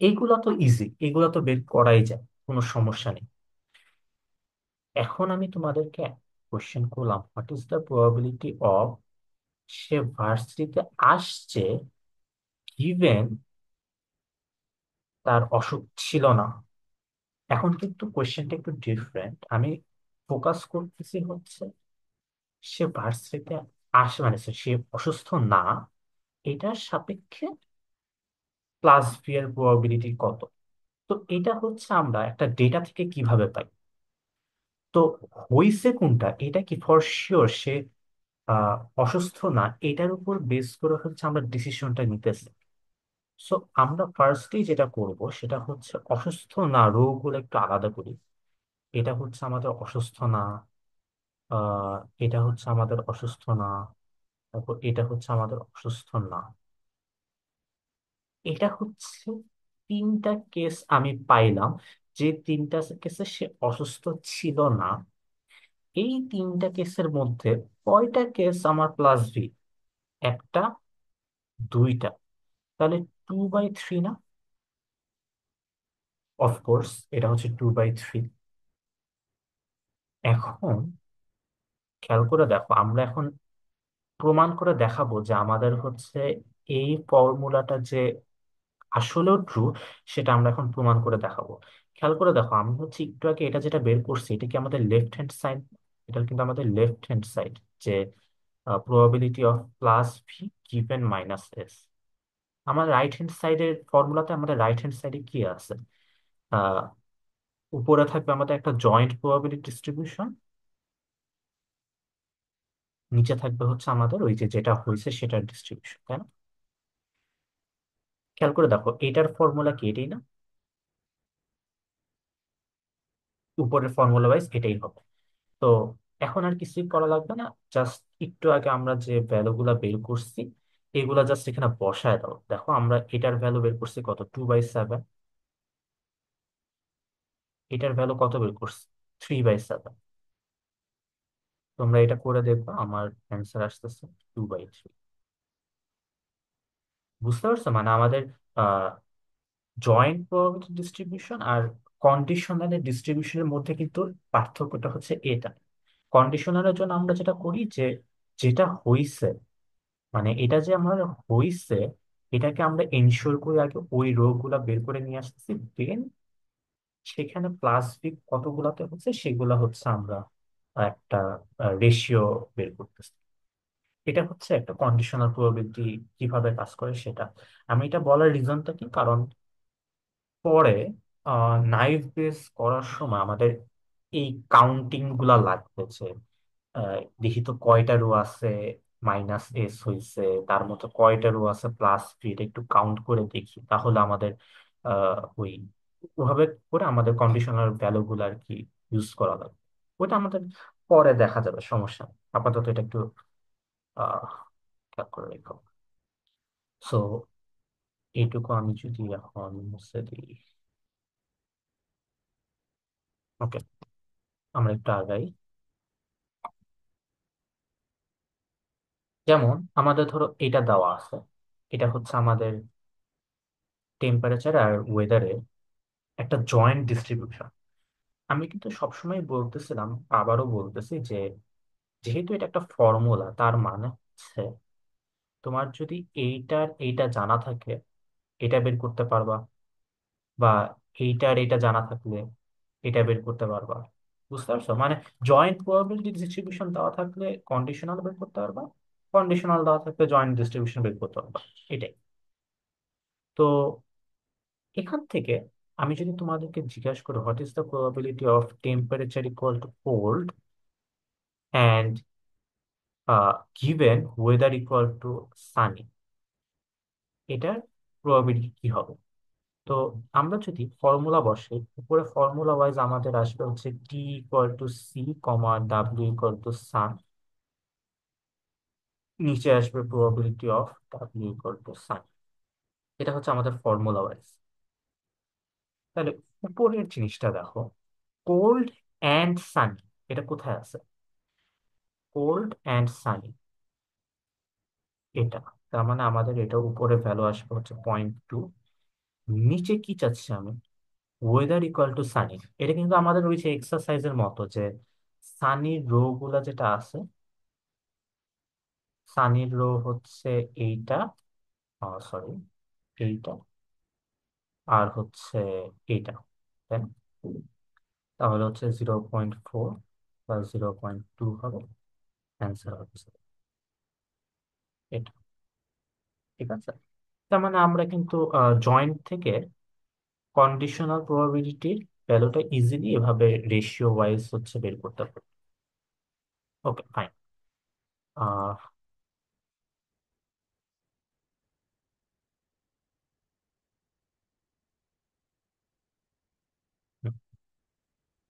এইগুলা তো ইজি, এগুলা তো বের করাই যায়, কোনো সমস্যা নেই। এখন আমি তোমাদেরকে কোশ্চেন করলাম what is the probability of সে ভার্সিটিতে আসছে ইভেন তার অসুখ ছিল না। এখন কিন্তু কোয়েশ্চেনটা একটু ডিফারেন্ট, আমি ফোকাস করতেছি হচ্ছে সে ভার্সিটিতে আসে মানে সে অসুস্থ না, এটার সাপেক্ষে প্লাস ভি এর প্রবাবিলিটি কত। তো এটা হচ্ছে আমরা একটা ডেটা থেকে কিভাবে পাই? তো হইছে কোনটা, এটা কি ফর শিওর সে আহ অসুস্থ না, এটার উপর বেস করে হচ্ছে আমরা ডিসিশনটা নিতেছি। সো আমরা ফার্স্টেই যেটা করব সেটা হচ্ছে অসুস্থ না রোগগুলো একটু আলাদা করি। এটা হচ্ছে আমাদের অসুস্থ না, আহ এটা হচ্ছে আমাদের অসুস্থ না, তারপর এটা হচ্ছে আমাদের অসুস্থ না। এটা হচ্ছে 3টা কেস আমি পাইলাম, যে 3টা কেসে সে অসুস্থ ছিল না। এই 3টা কেসের মধ্যে কয়টা কেস আমার প্লাস ভি? একটা, দুইটা, তাহলে 2/3 না? অফকোর্স এটা হচ্ছে 2/3। এখন খেয়াল করে দেখো, আমরা এখন প্রমাণ করে দেখাবো যে আমাদের হচ্ছে এই ফর্মুলাটা যে আসলেও ট্রু, সেটা আমরা এখন প্রমাণ করে দেখাবো। খেয়াল করে দেখো, আমি হচ্ছে একটু আগে এটা যেটা বের করছি, এটা কি আমাদের লেফট হ্যান্ড সাইড? এটা কিন্তু আমাদের লেফট হ্যান্ড সাইড, যে probability of plus V given -s। আমার রাইট হ্যান্ড সাইডের ফর্মুলাতে আমাদের রাইট হ্যান্ড সাইডে কি আছে? আহ উপরে থাকবে আমাদের একটা জয়েন্ট প্রবাবিলিটি ডিস্ট্রিবিউশন, নিচে থাকবে হচ্ছে আমাদের ওই যে যেটা হয়েছে সেটার ডিস্ট্রিবিউশন, তাই না? খেয়াল করে দেখো, এটার ফর্মুলা কি এটাই না? উপরের ফর্মুলা ওয়াইজ এটাই হবে। তো এখন আর কিছুই করা লাগবে না, জাস্ট একটু আগে আমরা যে ভ্যালু গুলা বের করছি এগুলা জাস্ট এখানে বসায় দাও। দেখো, আমরা এটার ভ্যালু বের করছি কত? 2/7। এটার ভ্যালু কত বের করছি? 3/7। তোমরা এটা করে দেখবা, আমার অ্যান্সার আসতেছে 2/3। বুঝতে পারছো? মানে আমাদের জয়েন্ট প্রবাবিলিটি ডিস্ট্রিবিউশন আর কন্ডিশনালের ডিস্ট্রিবিউশনের মধ্যে কিন্তু পার্থক্যটা হচ্ছে এটা। কন্ডিশনালের জন্য আমরা যেটা করি যে যেটা হইছে, মানে এটা যে আমার হইছে, এটাকে আমরা এনশিওর করি আগে ওই রো গুলা বের করে নিয়ে আসতেছি, দেন সেখানে প্লাস বি কতগুলাতে হচ্ছে সেগুলা হচ্ছে আমরা একটা রেশিও বের করতেছি। এটা হচ্ছে একটা কন্ডিশনাল প্রবাবিলিটি কিভাবে কাজ করে সেটা। আমি এটা বলার রিজনটা কি, কারণ পরে নাইফ বেস করার সময় আমাদের এই কাউন্টিং গুলা লাগবে যে দেখি তো কয়টা রো আছে, মাইনাস এস হইছে, তার মতো কয়টা রো আছে প্লাস বি, এটা একটু কাউন্ট করে দেখি, তাহলে আমাদের ওই ওভাবে করে আমাদের কন্ডিশনাল ভ্যালু গুলো আর কি ইউজ করা লাগবে। ওইটা আমাদের পরে দেখা যাবে, সমস্যা নেই। আপাতত এটা একটু আহ খেয়াল করে রেখো। সো এইটুকু আমি যদি এখন মুছে দিই। ওকে, আমরা একটু আগাই। যেমন আমাদের ধরো এটা দেওয়া আছে, এটা হচ্ছে আমাদের টেম্পারেচার আর ওয়েদারের একটা জয়েন্ট ডিস্ট্রিবিউশন। আমি কিন্তু সবসময় বলতেছিলাম, আবারও বলতেছি যে যেহেতু এটা একটা ফর্মুলা, তার মানে হচ্ছে তোমার যদি এইটার এইটা জানা থাকে, এটা বের করতে পারবা, বা এইটার এইটা জানা থাকলে এটা বের করতে পারবা। বুঝতে পারছো মানে, জয়েন্ট প্রবাবিলিটি ডিস্ট্রিবিউশন দেওয়া থাকলে কন্ডিশনাল বের করতে পারবা, কন্ডিশনাল দেওয়া থাকলে জয়েন্ট ডিস্ট্রিবিউশন বের করতে পারবা। এটাই। তো এখান থেকে আমি যদি তোমাদেরকে জিজ্ঞাসা করি what is the probability of temperature equal to cold and given weather equal to Sunny, এটার প্রবাবিলিটি কি হবে? তো আমরা যদি ফর্মুলা বসাই, উপরে ফর্মুলা ওয়াইজ আমাদের আসবে হচ্ছে T equal to C comma W equal to sun, নিচে আসবে probability of W equal to sun. এটা হচ্ছে আমাদের ফর্মুলা ওয়াইজ। তাহলে উপরের জিনিসটা দেখো, কোল্ড অ্যান্ড সানি, এটা কোথায় আছে? কোল্ড অ্যান্ড সানি, এটা। তার মানে আমাদের এটা উপরে ভ্যালু আসবে হচ্ছে 0.2। নিচে কি চাচ্ছি আমি? Weather equal to Sunny. এটা কিন্তু আমাদের ওই যে এক্সারসাইজের মতো যে সানির রো গুলা যেটা আছে, সানির রো হচ্ছে এইটা, সরি, এইটা, আর হচ্ছে এইটা, তাই না? তাহলে হচ্ছে 0.4 প্লাস 0.2 হবে, অ্যান্সার হচ্ছে এটা। ঠিক আছে, তার মানে আমরা কিন্তু জয়েন্ট থেকে কন্ডিশনাল প্রবাবিলিটির ভ্যালুটা ইজিলি এভাবে রেশিও ওয়াইজ হচ্ছে বের করতে পারি। ওকে, ফাইন। আহ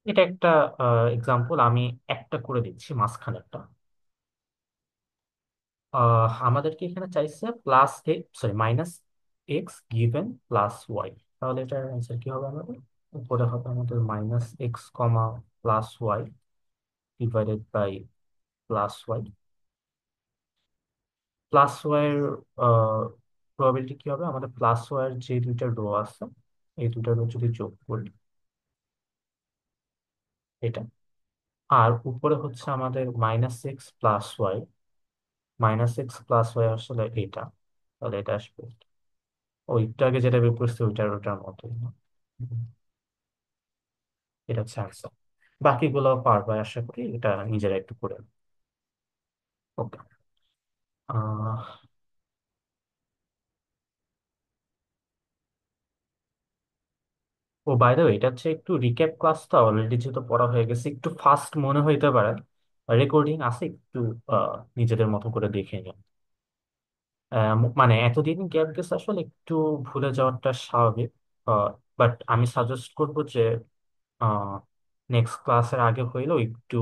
এটা একটা এক্সাম্পল আমি একটা করে দিচ্ছি, মাঝখানেরটা। আমাদেরকে এখানে চাইছে plus X, sorry minus X given plus Y. তাহলে এটার অ্যান্সার কি হবে আমাদের? উপরে হবে আমাদের minus X comma plus Y divided by plus Y. Plus Y এর প্রবাবিলিটি কি হবে? আমাদের প্লাস ওয়াই এর যে দুইটা রো আছে, এই দুইটা রো যদি যোগ করি, এটা। আর উপরে হচ্ছে আমাদের minus X plus Y, minus X plus Y আসলে এটা, তাহলে এটা আসবে ওইটাকে যেটা বের করছে ওইটার ওটার মতোই না? হুম, এটা হচ্ছে আনসার। বাকিগুলো পারবে আশা করি, এটা নিজেরা একটু করে। ওকে। আহ ও বাই দ্য ওয়ে, এটা হচ্ছে একটু রিক্যাপ ক্লাস, তো অলরেডি যেহেতু পড়া হয়ে গেছে, একটু ফাস্ট মনে হইতে পারে, রেকর্ডিং আছে একটু নিজেদের মতো করে দেখে নিন। মানে এতদিন গ্যাপ গেছে আসলে, একটু ভুলে যাওয়াটা স্বাভাবিক। বাট আমি সাজেস্ট করবো যে নেক্সট ক্লাসের আগে হইলেও একটু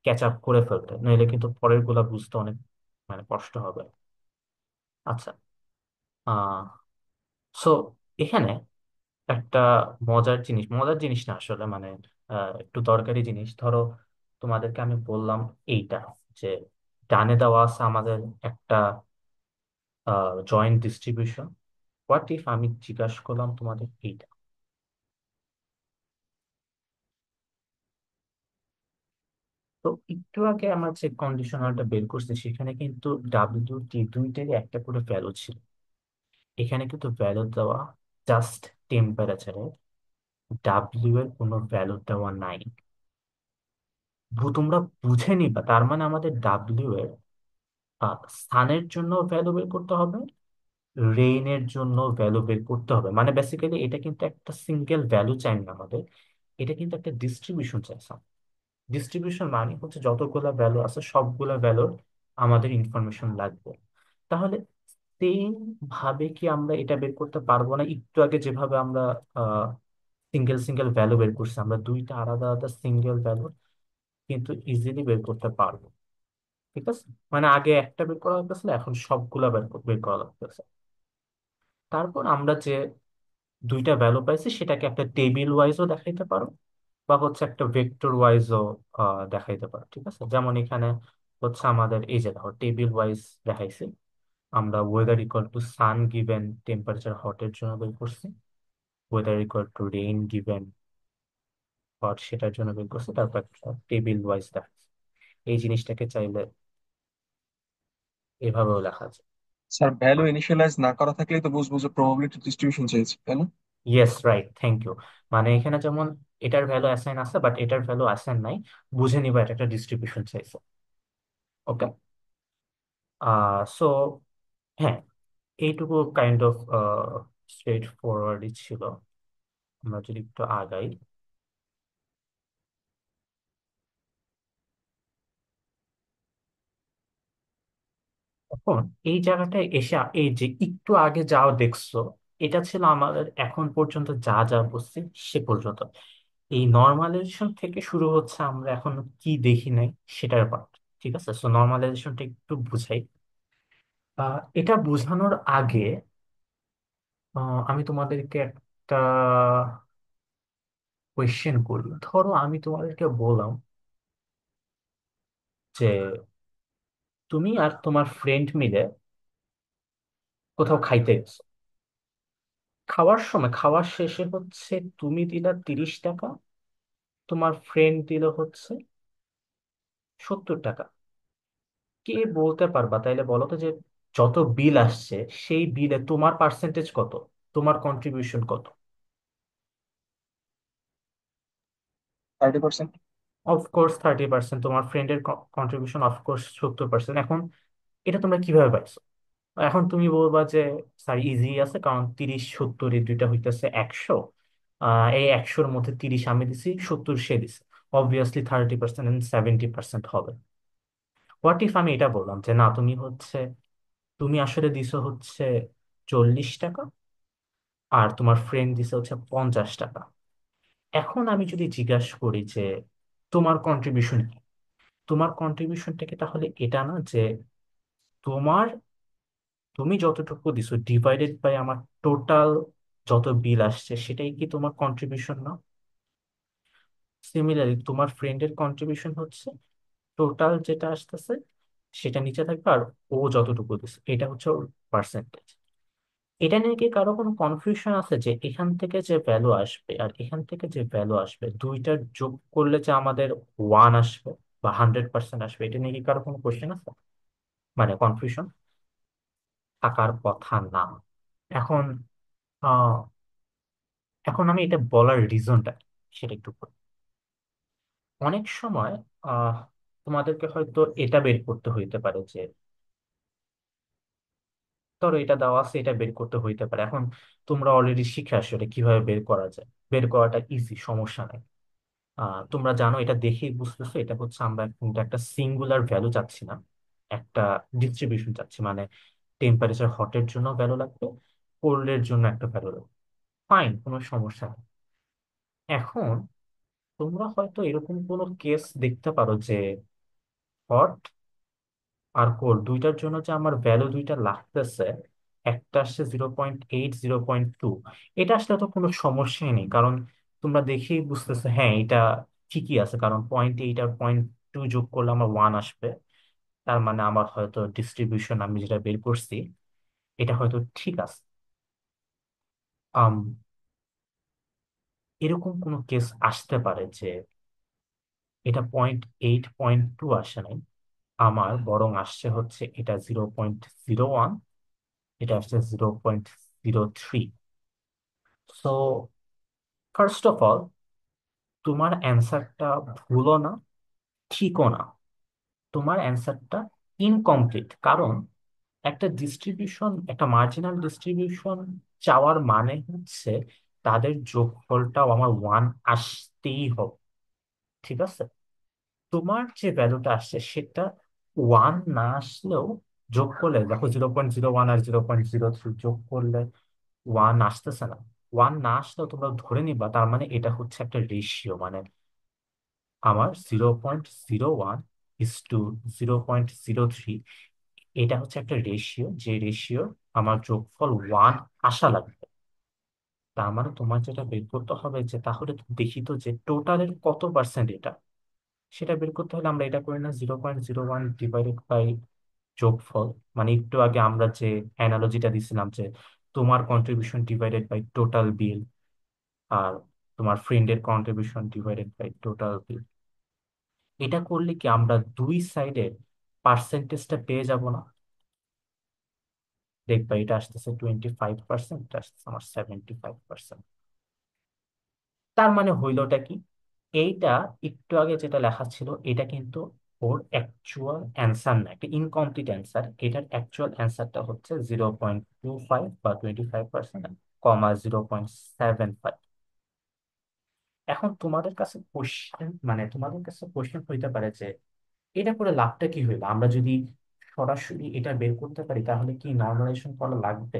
ক্যাচ আপ করে ফেলতে, নইলে কিন্তু পরের গুলা বুঝতে অনেক মানে কষ্ট হবে। আচ্ছা, আহ সো এখানে একটা মজার জিনিস, মজার জিনিস না আসলে, মানে একটু দরকারি জিনিস। ধরো তোমাদেরকে আমি বললাম এইটা, যে ডানে দেওয়া আছে আমাদের একটা জয়েন্ট ডিস্ট্রিবিউশন, হোয়াট ইফ আমি জিজ্ঞাসা করলাম তোমাদের এইটা, তো একটু আগে আমার যে কন্ডিশনালটা বের করছি সেখানে কিন্তু ডাব্লিউ টি দুইটারই একটা করে ভ্যালু ছিল। এখানে কিন্তু ভ্যালু দেওয়া জাস্ট টেম্পারেচারে, ডাব্লিউ এর কোনো ভ্যালু দেওয়া নাই। তোমরা বুঝে নিবা, তার মানে আমাদের ডাব্লিউ এর স্থানের জন্য ভ্যালু বের করতে হবে, রেইনের জন্য ভ্যালু বের করতে হবে। মানে বেসিক্যালি এটা কিন্তু একটা সিঙ্গেল ভ্যালু চাই না আমাদের, এটা কিন্তু একটা ডিস্ট্রিবিউশন চাইছে। ডিস্ট্রিবিউশন মানে হচ্ছে যতগুলা ভ্যালু আছে সবগুলা ভ্যালুর আমাদের ইনফরমেশন লাগবে। তাহলে সেম ভাবে কি আমরা এটা বের করতে পারবো না? একটু আগে যেভাবে আমরা সিঙ্গেল সিঙ্গেল ভ্যালু বের করছি, আমরা দুইটা আলাদা আলাদা সিঙ্গেল ভ্যালু কিন্তু ইজিলি বের করতে পারবো। ঠিক আছে, মানে আগে একটা বের করা লাগতেছিল, এখন সবগুলা বের করা লাগতেছে। তারপর আমরা যে দুইটা ভ্যালু পাইছি সেটাকে একটা টেবিল ওয়াইজও দেখাইতে পারো, বা হচ্ছে একটা ভেক্টর ওয়াইজও দেখাইতে পারো। ঠিক আছে, যেমন এখানে হচ্ছে আমাদের এই যে দেখো টেবিল ওয়াইজ দেখাইছি, আমরা weather equal to sun given temperature হটের জন্য বের করছি, weather equal to rain given hot সেটার জন্য বের করছি, তারপর একটা টেবিল ওয়াইজ দেখাচ্ছি। এই জিনিসটাকে চাইলে এভাবেও লেখা যায়। স্যার, ভ্যালু ইনিশিয়ালাইজ না করা থাকলেই তো বুঝবো যে প্রবাবিলিটি ডিস্ট্রিবিউশন চেয়েছি, তাই না? Yes, right, thank you. মানে এখানে যেমন এটার ভ্যালু অ্যাসাইন আছে বাট এটার ভ্যালু অ্যাসাইন নাই, বুঝে নিবা এটা একটা ডিস্ট্রিবিউশন চাইছে। ওকে, সো হ্যাঁ, এইটুকু কাইন্ড অফ স্ট্রেট ফরওয়ার্ডই ছিল। আমরা যদি একটু আগাই, এখন এই জায়গাটায় এসে এই যে একটু আগে যাও দেখছো, এটা ছিল আমাদের এখন পর্যন্ত যা যা বলছি সে পর্যন্ত। এই নর্মালাইজেশন থেকে শুরু হচ্ছে আমরা এখন কি দেখি নাই সেটার পার্ট। ঠিক আছে, সো নর্মালাইজেশনটা একটু বুঝাই। এটা বোঝানোর আগে আমি তোমাদেরকে একটা কোয়েশ্চেন করি। ধরো আমি তোমাদেরকে বললাম যে তুমি আর তোমার ফ্রেন্ড মিলে কোথাও খাইতে গেছো। খাওয়ার সময় খাওয়ার শেষে হচ্ছে তুমি দিলা 30 টাকা, তোমার ফ্রেন্ড দিল হচ্ছে 70 টাকা। কে বলতে পারবা তাইলে বলো তো যে যত বিল আসছে সেই বিলে তোমার পার্সেন্টেজ কত, তোমার কন্ট্রিবিউশন কত? 30%। অফকোর্স 30%, তোমার ফ্রেন্ডের কন্ট্রিবিউশন অফকোর্স 70%। এখন এটা তোমরা কিভাবে পাইছো? এখন তুমি বলবা যে স্যার ইজি আছে, কারণ 30 70 এই দুইটা হইতেছে 100। এই 100-র মধ্যে 30 আমি দিছি, 70 সে দিছে, অবভিয়াসলি 30% এন্ড 70% হবে। হোয়াট ইফ আমি এটা বললাম যে না, তুমি হচ্ছে তুমি আসলে দিছো হচ্ছে 40 টাকা, আর তোমার ফ্রেন্ড দিছে হচ্ছে 50 টাকা। এখন আমি যদি জিজ্ঞাসা করি যে তোমার কন্ট্রিবিউশন কি, তোমার কন্ট্রিবিউশনটাকে তাহলে এটা না যে তোমার তুমি যতটুকু দিছো ডিভাইডেড বাই আমার টোটাল যত বিল আসছে সেটাই কি তোমার কন্ট্রিবিউশন না? সিমিলারলি তোমার ফ্রেন্ডের কন্ট্রিবিউশন হচ্ছে টোটাল যেটা আসতেছে সেটা নিচে থাকবে, আর ও যতটুকু দিচ্ছে এটা হচ্ছে ওর পার্সেন্টেজ। এটা নিয়ে কি কারো কোনো কনফিউশন আছে যে এখান থেকে যে ভ্যালু আসবে আর এখান থেকে যে ভ্যালু আসবে দুইটার যোগ করলে যে আমাদের 1 আসবে বা 100% আসবে, এটা নিয়ে কি কারো কোনো কোশ্চেন আছে, মানে কনফিউশন? থাকার কথা না। এখন আহ এখন আমি এটা বলার রিজনটা সেটা একটু বলি। অনেক সময় আহ তোমাদেরকে হয়তো এটা বের করতে হইতে পারে যে ধরো এটা দেওয়া আছে, এটা বের করতে হইতে পারে। এখন তোমরা অলরেডি শিখে আসছো এটা কিভাবে বের করা যায়, বের করাটা ইজি, সমস্যা নেই। তোমরা জানো, এটা দেখেই বুঝতেছো এটা হচ্ছে আমরা কিন্তু একটা সিঙ্গুলার ভ্যালু চাচ্ছি না, একটা ডিস্ট্রিবিউশন চাচ্ছি। মানে টেম্পারেচার হটের জন্য ভ্যালু লাগবে, কোল্ডের জন্য একটা ভ্যালু লাগবে। ফাইন, কোনো সমস্যা নেই। এখন তোমরা হয়তো এরকম কোনো কেস দেখতে পারো যে হট আর কোল্ড দুইটার জন্য যে আমার ভ্যালু দুইটা লাগতেছে, একটা আসছে 0.8, 0.2। এটা আসলে তো কোনো সমস্যাই নেই, কারণ তোমরা দেখেই বুঝতেছো হ্যাঁ এটা ঠিকই আছে, কারণ 0.8 আর 0.2 যোগ করলে আমার 1 আসবে। তার মানে আমার হয়তো ডিস্ট্রিবিউশন আমি যেটা বের করছি এটা হয়তো ঠিক আছে। আম এরকম কোনো কেস আসতে পারে যে এটা 0.8 0.2 আসে নাই, আমার বরং আসছে হচ্ছে এটা 0.01, এটা আসছে 0.03। সো ফার্স্ট অফ অল, তোমার অ্যান্সারটা ভুলও না, ঠিকও না, তোমার অ্যান্সারটা ইনকমপ্লিট। কারণ একটা ডিস্ট্রিবিউশন, একটা মার্জিনাল ডিস্ট্রিবিউশন চাওয়ার মানে হচ্ছে তাদের যোগফলটাও আমার ওয়ান আসতেই হবে। ঠিক আছে, তোমার যে ভ্যালুটা আসছে সেটা ওয়ান না আসলেও যোগ করলে, দেখো 0.01 আর 0.03 যোগ করলে ওয়ান আসতেছে না, ওয়ান না আসলেও তোমরা ধরে নিবা তার মানে এটা হচ্ছে একটা রেশিও। মানে আমার 0.01 ইস টু 0.03, এটা হচ্ছে একটা রেশিও, যে রেশিও আমার যোগফল ওয়ান আসা লাগবে। তার মানে তোমার যেটা বের করতে হবে যে তাহলে দেখি তো যে টোটালের কত পার্সেন্ট এটা, সেটা বের করতে হলে আমরা এটা করি না, 0.01 ডিভাইডেড বাই যোগফল। মানে একটু আগে আমরা যে অ্যানালজিটা দিছিলাম যে তোমার contribution divided by total bill, আর তোমার ফ্রেন্ডের contribution divided by total bill, এটা করলে কি আমরা দুই সাইডের পার্সেন্টেজটা পেয়ে যাব না? দেখবা এটা আসতেছে 25%, এটা আসতেছে আমার 75%। তার মানে হইলটা কি, এইটা একটু আগে যেটা লেখা ছিল এটা কিন্তু ওর অ্যাকচুয়াল অ্যান্সার না, একটা ইনকমপ্লিট অ্যান্সার। এটার অ্যাকচুয়াল অ্যান্সারটা হচ্ছে 0.25 বা 25%, কমা 0.75। এখন তোমাদের কাছে কোশ্চেন, মানে তোমাদের কাছে কোশ্চেন হইতে পারে যে এটা করে লাভটা কি হইলো, আমরা যদি সরাসরি এটা বের করতে পারি তাহলে কি নর্মালাইজেশন করা লাগবে?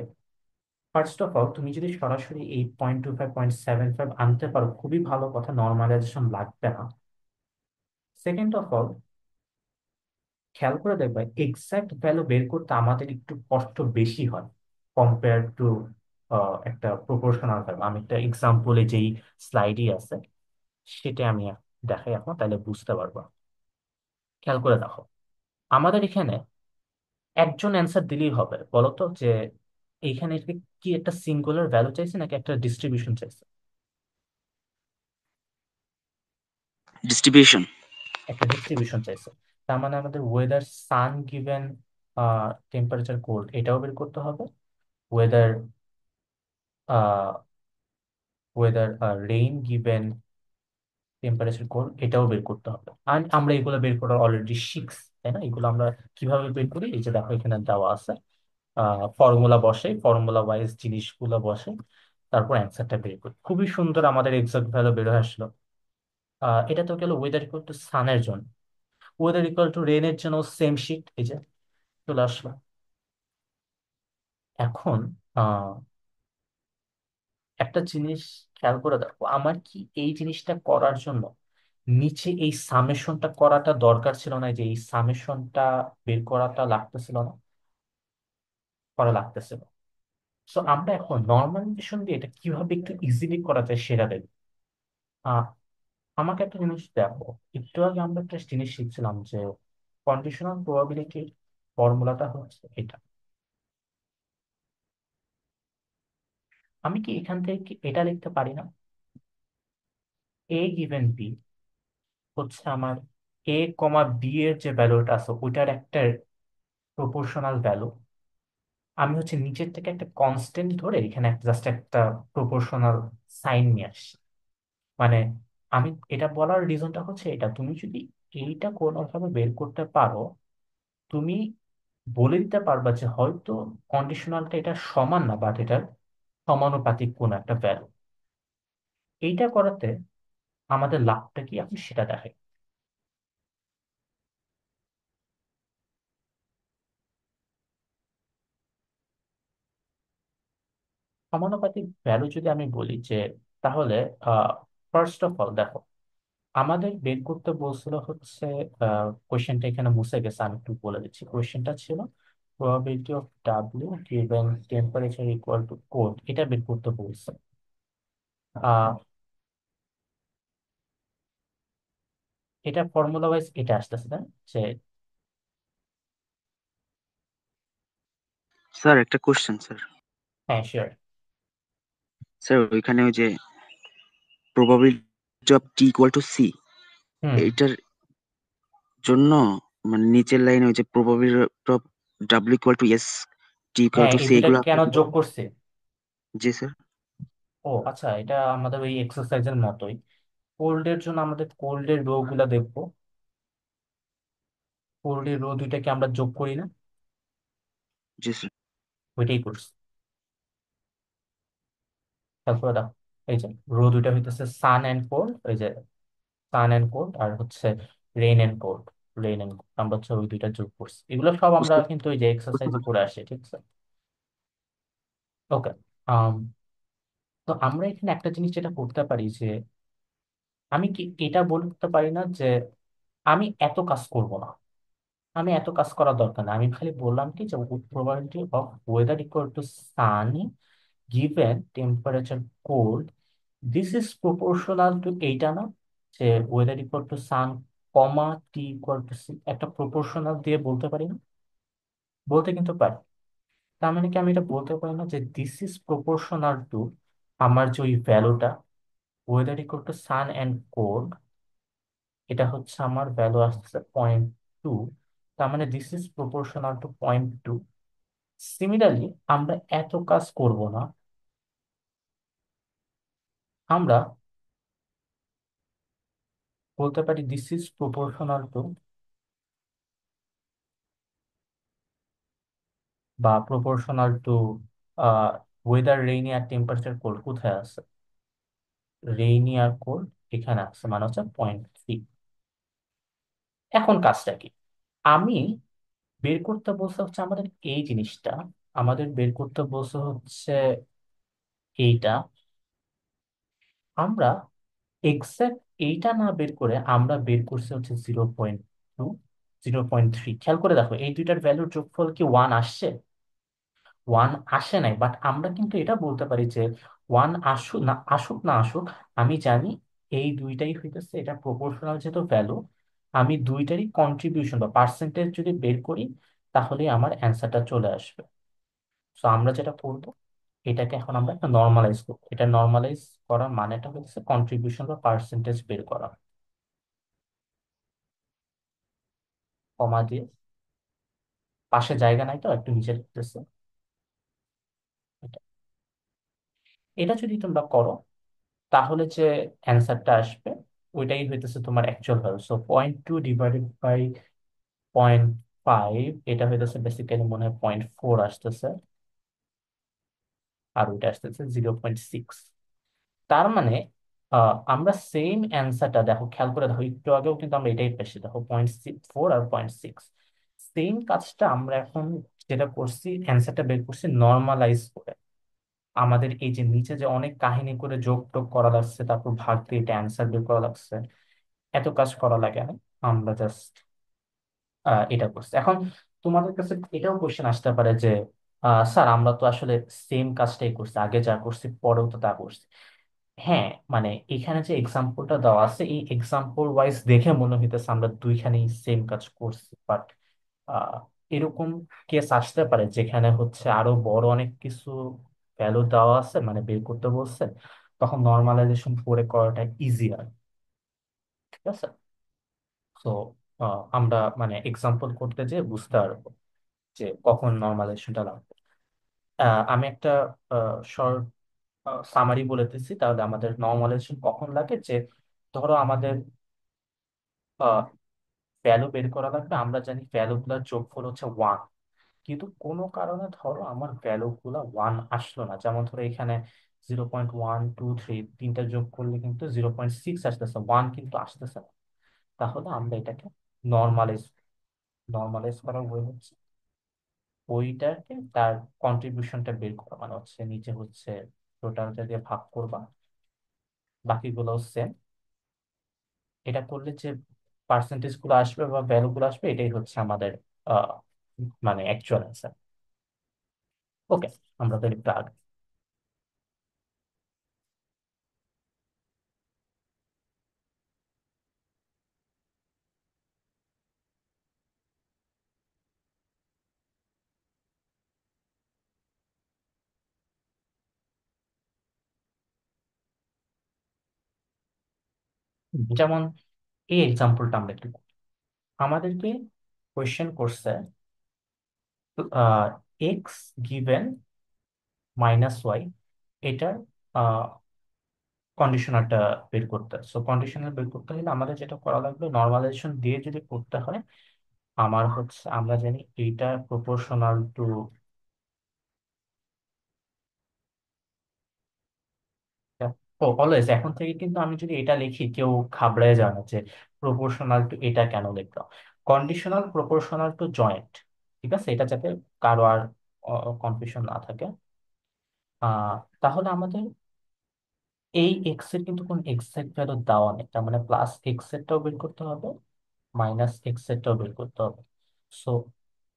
ফার্স্ট অফ অল, তুমি যদি সরাসরি 8.25 0.75 আনতে পারো খুবই ভালো কথা, নর্মালাইজেশন লাগবে না। সেকেন্ড অফ অল, খেয়াল করে দেখবে এক্সাক্ট ভ্যালু বের করতে আমাদের একটু কষ্ট বেশি হয় কম্পেয়ার টু একটা প্রপোর্শনাল ভ্যালু। আমি একটা এক্সাম্পলে যেই স্লাইডই আছে সেটা আমি দেখাই এখন, তাহলে বুঝতে পারবো। খেয়াল করে দেখো, আমাদের এখানে একজন অ্যান্সার দিলেই হবে, বলো তো যে এইখানে কি একটা সিঙ্গুলার ভ্যালু চাইছে নাকি একটা ডিস্ট্রিবিউশন চাইছে? ডিস্ট্রিবিউশন। একটা ডিস্ট্রিবিউশন চাইছে। তার মানে আমাদের ওয়েদার সান গিভেন টেম্পারেচার কোল্ড এটাও বের করতে হবে, weather weather rain given temperature cold এটাও বের করতে হবে। আর আমরা এগুলো বের করা অলরেডি শিখছি, তাই না? এগুলো আমরা কিভাবে বের করি, এই যে দেখো এখানে দেওয়া আছে, ফর্মুলা বসে, ফর্মুলা ওয়াইজ জিনিসগুলো বসে, তারপর অ্যান্সারটা বের করি। খুবই সুন্দর আমাদের এক্সাক্ট ভ্যালু বের হয়ে আসলো। এটা তো গেল ওয়েদার ইকুয়াল টু সানের জন্য। ওয়েদার ইকুয়াল টু রেনের জন্য সেম শিট, এই যে চলে আসলো। এখন আহ একটা জিনিস খেয়াল করে দেখো, আমার কি এই জিনিসটা করার জন্য নিচে এই সামেশনটা করাটা দরকার ছিল না? যে এই সামেশনটা বের করাটা লাগতেছিল না? করা লাগতেছিল। সো আমরা এখন নর্মালাইজেশন দিয়ে এটা কিভাবে একটু ইজিলি করা যায় সেটা দেখব। আহ আমাকে একটা জিনিস দেখো, একটু আগে আমরা একটা জিনিস শিখছিলাম যে কন্ডিশনাল প্রবাবিলিটির ফর্মুলাটা হচ্ছে এটা। আমি কি এখান থেকে এটা লিখতে পারি না? এ গিভেন বি হচ্ছে আমার এ কমা বি এর যে ভ্যালুটা আছে ওইটার একটা প্রপোর্শনাল ভ্যালু। আমি হচ্ছে নিচের থেকে একটা কনস্ট্যান্ট ধরে এখানে জাস্ট একটা প্রপোর্শনাল সাইন নিয়ে আসছি। মানে আমি এটা বলার রিজনটা হচ্ছে এটা, তুমি যদি এইটা কোনোভাবে বের করতে পারো, তুমি বলে দিতে পারবা যে হয়তো কন্ডিশনালটা এটা সমান না, বাট এটার সমানুপাতিক কোন একটা ভ্যালু। এইটা করাতে আমাদের লাভটা কি আপনি সেটা দেখেন। সমানুপাতিক ভ্যালু যদি আমি বলি যে, তাহলে ফার্স্ট অফ অল দেখো, আমাদের বের করতে বলছিল হচ্ছে, কোয়েশ্চেনটা এখানে মুছে গেছে, আমি একটু বলে দিচ্ছি। কোয়েশ্চেনটা ছিল probability of W given temperature equal to cold, এটা বের করতে বলছে। আহ এটা ফর্মুলা ওয়াইজ এটা আসতেছে না যে, স্যার একটা কোশ্চেন স্যার। হ্যাঁ শিওর। স্যার ওইখানে ওই যে probability of T equal to C, হুম। এইটার জন্য মানে নিচের লাইনে ওই যে probability of W equal to S, T equal হ্যাঁ, টু এই সি, দুইটা এগুলো আপনি কেন কি যোগ বলেন? করছে? জি স্যার। ও আচ্ছা, এটা আমাদের ওই এক্সারসাইজের মতোই। কোল্ডের জন্য আমাদের কোল্ডের রো গুলা দেখবো। কোল্ডের রো দুইটাকে আমরা যোগ করি না? জি স্যার। ওইটাই করছি। তারপরে দেখো, এই যে রো দুইটা হইতেছে সান এন্ড কোল্ড, এই যে সান এন্ড কোল্ড, আর হচ্ছে rain and cold. Rain and cold আমরা হচ্ছে ওই দুইটা যোগ করছি। এগুলো সব আমরা বুঝতে কিন্তু ওই যে বুঝতে এক্সারসাইজে পারছি। করে আসি, ঠিক আছে? ওকে। তো আমরা এখানে একটা জিনিস যেটা করতে পারি যে, আমি কি এটা বলতে পারি না যে আমি এত কাজ করব না, আমি এত কাজ করার দরকার না। আমি খালি বললাম কি যে probability of weather equal to sunny given temperature cold, this is proportional to এইটা না, যে weather equal to sun comma T equal to C, একটা প্রপোর্শনাল দিয়ে বলতে পারি না? বলতে কিন্তু পারি। তার মানে কি আমি এটা বলতে পারি না যে দিস ইজ প্রপোর্শনাল টু আমার যে ওই ভ্যালুটা weather equal to sun and cold, এটা হচ্ছে আমার ভ্যালু আসছে 0.2, তার মানে this is proportional to 0.2। Similarly আমরা এত কাজ করব না, আমরা বলতে পারি দিস ইজ প্রপোর্শনাল টু, বা প্রপোর্শনাল টু ওয়েদার রেইনি আর টেম্পারেচার কোল্ড কোথায় আছে? রেইনি আর কোল্ড এখানে আছে, মানে হচ্ছে 0.3। এখন কাজটা কি? আমি বের করতে বলতে হচ্ছে আমাদের এই জিনিসটা, আমাদের বের করতে বলতে হচ্ছে এইটা। আমরা এক্সাক্ট এইটা না বের করে আমরা বের করছি হচ্ছে 0.2, 0.3। খেয়াল করে দেখো, এই দুইটার ভ্যালুর যোগফল কি ওয়ান আসছে? ওয়ান আসে নাই, বাট আমরা কিন্তু এটা বলতে পারি যে ওয়ান আসুক না আসুক না আসুক, আমি জানি এই দুইটাই হইতেছে এটা প্রপোর্শনাল যেহেতু ভ্যালু, আমি দুইটারই কন্ট্রিবিউশন বা পার্সেন্টেজ যদি বের করি তাহলে আমার অ্যান্সারটা চলে আসবে। তো আমরা যেটা করব, এটাকে এখন আমরা একটা নর্মালাইজ করবো। এটা নর্মালাইজ করার মানেটা হচ্ছে কন্ট্রিবিউশন বা পার্সেন্টেজ বের করা। কমা দিয়ে, পাশে জায়গা নাই তো একটু নিচে লিখতেছে এটা। এটা যদি তোমরা করো তাহলে যে অ্যান্সারটা আসবে ওইটাই হইতেছে তোমার actual value. So 0.2 divided by 0.5, এটা হইতেছে বেসিক্যালি মনে হয় 0.4 আসতেছে, আর ওইটা আসতেছে 0.6। তার মানে আমরা সেম অ্যান্সারটা দেখো, খেয়াল করে দেখো, একটু আগেও কিন্তু আমরা এটাই পেয়েছি, দেখো 0.4 আর 0.6। সেম কাজটা আমরা এখন যেটা করছি, অ্যান্সারটা বের করছি নর্মালাইজ করে। আমাদের এই যে নিচে যে অনেক কাহিনী করে যোগ টোগ করা লাগছে, তারপর ভাগ দিয়ে এটা অ্যান্সার বের করা লাগছে, এত কাজ করা লাগে না। আমরা জাস্ট এটা করছি। এখন তোমাদের কাছে এটাও কোশ্চেন আসতে পারে যে স্যার আমরা তো আসলে সেম কাজটাই করছি, আগে যা করছি পরেও তো তা করছি। হ্যাঁ, মানে এখানে যে এক্সাম্পলটা দেওয়া আছে এই এক্সাম্পল ওয়াইজ দেখে মনে হইতেছে আমরা দুইখানেই সেম কাজ করছি, বাট এরকম কেস আসতে পারে যেখানে হচ্ছে আরো বড় অনেক কিছু ভ্যালু দেওয়া আছে, মানে বের করতে বলছে, তখন নর্মালাইজেশন করে করাটা ইজিয়ার। ঠিক আছে? তো আমরা মানে এক্সাম্পল করতে যে বুঝতে পারবো যে কখন নর্মালাইজেশনটা লাগবে। আমি একটা শর্ট সামারি বলেতেছি, তাহলে আমাদের নর্মালাইজেশন কখন লাগে, যে ধরো আমাদের ভ্যালু বের করা লাগবে, আমরা জানি ভ্যালু গুলার যোগফল হচ্ছে ওয়ান, কিন্তু কোনো কারণে ধরো আমার ভ্যালু গুলা ওয়ান আসলো না, যেমন ধরো এখানে 0.1 2 3 তিনটা যোগ করলে কিন্তু 0.6 আসতেছে, ওয়ান কিন্তু আসতেছে না। তাহলে আমরা এটাকে নর্মালাইজ, নর্মালাইজ করার ওয়ে হচ্ছে ওইটাকে তার কন্ট্রিবিউশনটা বের করা, মানে হচ্ছে নিচে হচ্ছে টোটালটা দিয়ে ভাগ করবা, বাকিগুলো সেম। এটা করলে যে পার্সেন্টেজ গুলো আসবে বা ভ্যালু গুলো আসবে এটাই হচ্ছে আমাদের আহ, মানে অ্যাকচুয়াল অ্যান্সার। ওকে, আমরা তাহলে একটু আগে যেমন এই এক্সাম্পলটা আমরা একটু করি। আমাদেরকে কোয়েশ্চেন করছে এক্স গিভেন -y, এটার কন্ডিশনালটা বের করতে। সো কন্ডিশনাল বের করতে হলে আমাদের যেটা করা লাগবে, নর্মালাইজেশন দিয়ে যদি করতে হয়, আমার হচ্ছে আমরা জানি এইটা প্রপোর্শনাল টু, ও অলওয়েজ, এখন থেকে কিন্তু আমি যদি এটা লিখি কেউ ঘাবড়ে যায় না যে প্রপোর্শনাল টু এটা কেন লিখলাম। কন্ডিশনাল প্রপোর্শনাল টু জয়েন্ট, ঠিক আছে, এটা যাতে কারো আর কনফিউশন না থাকে। তাহলে আমাদের এই এক্স এর কিন্তু কোন এক্সাক্ট ভ্যালু দেওয়া নেই, তার মানে প্লাস এক্স এরটাও বের করতে হবে, মাইনাস এক্স এরটাও বের করতে হবে। So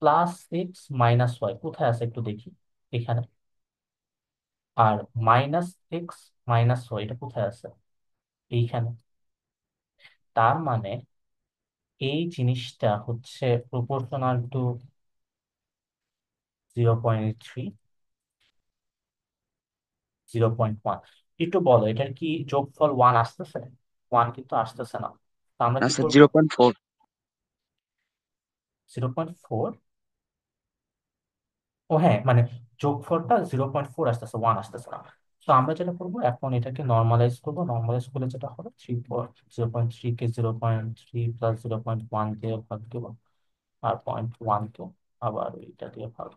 plus X minus Y কোথায় আছে একটু দেখি, এখানে। আর মাইনাস এক্স মাইনাস ওয়াই এটা কোথায় আছে, এইখানে। তার মানে এই জিনিসটা হচ্ছে প্রপোর্শনাল টু 0.3, 0.1। একটু বলো এটার কি যোগফল ওয়ান আসতেছে? ওয়ান কিন্তু আসতেছে না। তো আমরা না কি স্যার, করব? 0.4। 0.4? ও হ্যাঁ, মানে যোগফলটা 0.4 আসতেছে, ওয়ান আসতেছে না। তো আমরা যেটা করবো এখন এটাকে নর্মালাইজ করবো, নর্মালাইজ করলে যেটা হবে 0.3 কে 0.3 প্লাস 0.1 দিয়ে ভাগ দেবো, আর 0.1 কে আবার এটা দিয়ে ভাগ।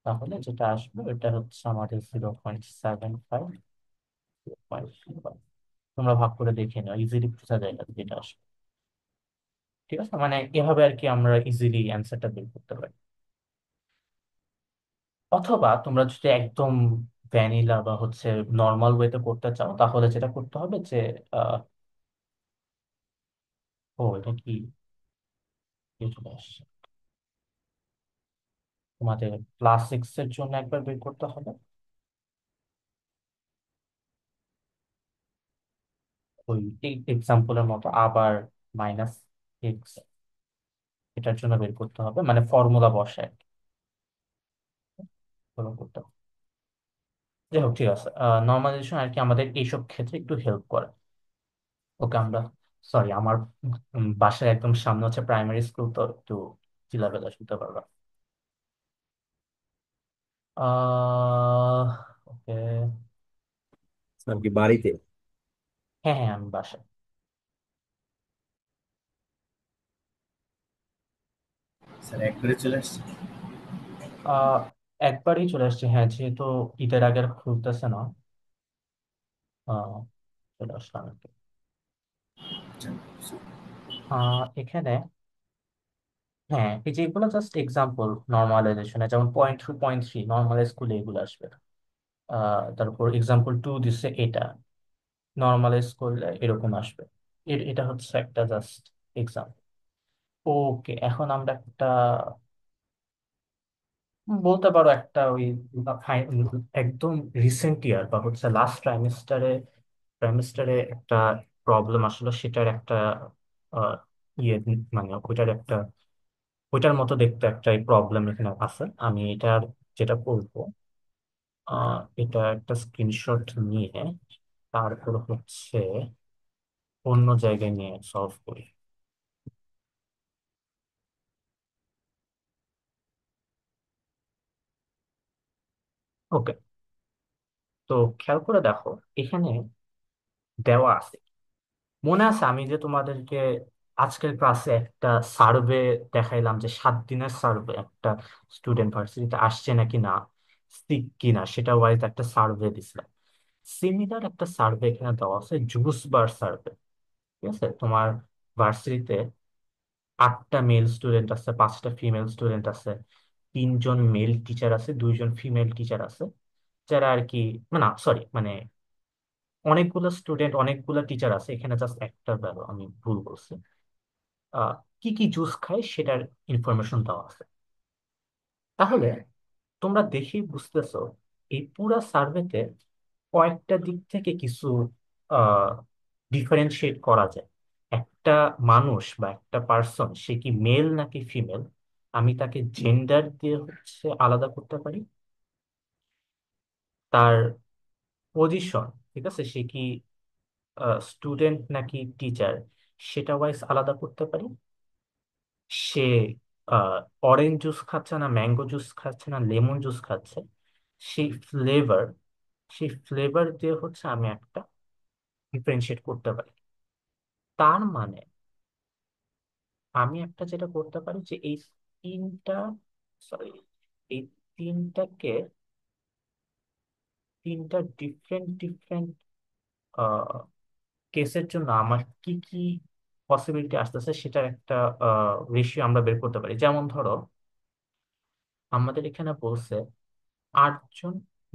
তাহলে যেটা আসবে এটা হচ্ছে আমাদের 0.75, 0.35। তোমরা ভাগ করে দেখে নাও, ইজিলি বোঝা যায় না যেটা আসবে। ঠিক আছে, মানে এভাবে আর কি আমরা ইজিলি অ্যান্সারটা বের করতে পারি। অথবা তোমরা যদি একদম ভ্যানিলা বা হচ্ছে নর্মাল ওয়েতে করতে চাও, তাহলে যেটা করতে হবে যে আহ, ও এটা কি, কি চলে আসছে, তোমাদের প্লাস এক্স এর জন্য একবার বের করতে হবে, ওই এক্সাম্পলের মতো আবার মাইনাস এক্স এটার জন্য বের করতে হবে, মানে ফর্মুলা বসে করতে হবে। যাই হোক, ঠিক আছে, নর্মালাইজেশন আর কি আমাদের এইসব ক্ষেত্রে একটু হেল্প করে। ওকে, আমরা, সরি, আমার বাসার একদম সামনে হচ্ছে প্রাইমারি স্কুল, তো একটু চিল্লাবেলা শুনতে পারবা। ওকে। স্যার কি বাড়িতে? হ্যাঁ হ্যাঁ, আমি বাসায়। স্যার একবারে চলে আসছে। আহ একবারই চলে আসছে, হ্যাঁ, যেহেতু ঈদের আগে আর খুলতেছে না। আহ চলে আসলাম আর কি। এখানে, হ্যাঁ, এই যে এগুলো জাস্ট এক্সাম্পল নর্মালাইজেশনে, যেমন 0.2 0.3 নর্মাল স্কুলে এগুলো আসবে। তারপর এক্সাম্পল টু দিচ্ছে, এটা নর্মালাইজ করলে এরকম আসবে। এটা হচ্ছে একটা জাস্ট এক্সাম্পল। ওকে, এখন আমরা একটা বলতে পারো একটা ওই একদম রিসেন্ট ইয়ার বা হচ্ছে লাস্ট ট্রাইমেস্টারে একটা প্রবলেম আসলে, সেটার একটা আহ, ইয়ে, মানে ওইটার মতো দেখতে একটা প্রবলেম এখানে আছে। আমি এটার যেটা করবো, এটা একটা স্ক্রিনশট নিয়ে তারপর হচ্ছে অন্য জায়গায় নিয়ে সলভ করি। ওকে, তো খেয়াল করে দেখো, এখানে দেওয়া আছে, মনে আছে আমি যে তোমাদেরকে আজকের ক্লাসে একটা সার্ভে দেখাইলাম, যে 7 দিনের সার্ভে, একটা স্টুডেন্ট ভার্সিটিতে আসছে নাকি না, সিক কিনা, সেটা ওয়াইজ একটা সার্ভে দিছিলাম। সিমিলার একটা সার্ভে এখানে দেওয়া আছে, জুস বার সার্ভে। ঠিক আছে, তোমার ভার্সিটিতে 8টা মেল স্টুডেন্ট আছে, 5টা ফিমেল স্টুডেন্ট আছে, 3জন মেল টিচার আছে, 2জন ফিমেল টিচার আছে, যারা আর কি, না সরি, মানে অনেকগুলো স্টুডেন্ট অনেকগুলো টিচার আছে, এখানে জাস্ট একটা ভ্যালু আমি ভুল বলছি। আহ, কি কি জুস খায় সেটার ইনফরমেশন দেওয়া আছে। তাহলে তোমরা দেখি বুঝতেছো, এই পুরা সার্ভেতে কয়েকটা দিক থেকে কিছু ডিফারেন্সিয়েট করা যায়। একটা মানুষ বা একটা পার্সন, সে কি মেল নাকি ফিমেল, আমি তাকে জেন্ডার দিয়ে হচ্ছে আলাদা করতে পারি। তার পজিশন, ঠিক আছে, সে কি স্টুডেন্ট নাকি টিচার সেটা ওয়াইজ আলাদা করতে পারি। সে অরেঞ্জ জুস খাচ্ছে না, ম্যাঙ্গো জুস খাচ্ছে না, লেমন জুস খাচ্ছে, সেই ফ্লেভার সেই ফ্লেভার দিয়ে হচ্ছে আমি একটা ডিফারেন্সিয়েট করতে পারি। তার মানে আমি একটা যেটা করতে পারি যে এই তিনটা, সরি, এই তিনটাকে, তিনটা ডিফারেন্ট ডিফারেন্ট কেসের জন্য আমার কি কি পসিবিলিটি আসতেছে সেটার একটা রেশিও আমরা বের করতে পারি। যেমন ধরো আমাদের এখানে বলছে 8জন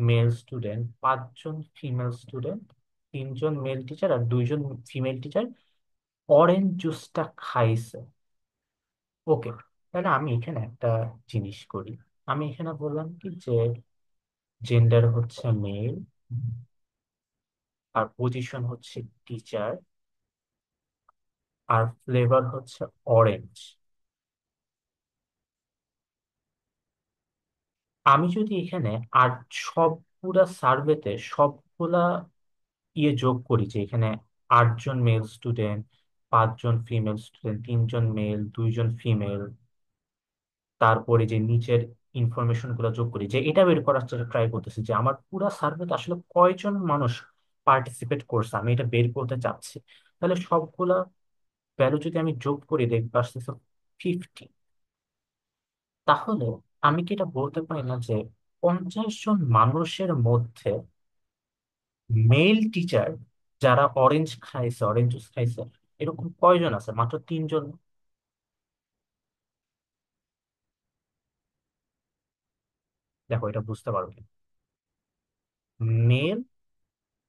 মেল স্টুডেন্ট, 5জন ফিমেল স্টুডেন্ট, 3জন মেল টিচার আর 2জন ফিমেল টিচার অরেঞ্জ জুসটা খাইছে। ওকে, তাহলে আমি এখানে একটা জিনিস করি। আমি এখানে বললাম কি যে জেন্ডার হচ্ছে মেল, আর পজিশন হচ্ছে টিচার, আর ফ্লেভার হচ্ছে অরেঞ্জ। আমি যদি এখানে আর সবগুলা সার্ভেতে সবগুলা যোগ করি যে এখানে 8জন মেল স্টুডেন্ট, 5জন ফিমেল স্টুডেন্ট, 3জন মেল, 2জন ফিমেল, তারপরে যে নিচের ইনফরমেশন গুলো যোগ করি, যে এটা বের করার ট্রাই করতেছি যে আমার পুরা সার্ভেতে আসলে কয়জন মানুষ পার্টিসিপেট করছে, আমি এটা বের করতে চাচ্ছি। তাহলে সবগুলা ভ্যালু যদি আমি যোগ করি দেখতে আসতেছে 50। তাহলে আমি কি এটা বলতে পারি না যে 50জন মানুষের মধ্যে মেল টিচার যারা অরেঞ্জ খাইছে, অরেঞ্জ জুস খাইছে, এরকম কয়জন আছে? মাত্র 3জন। দেখো এটা বুঝতে পারবে, মেল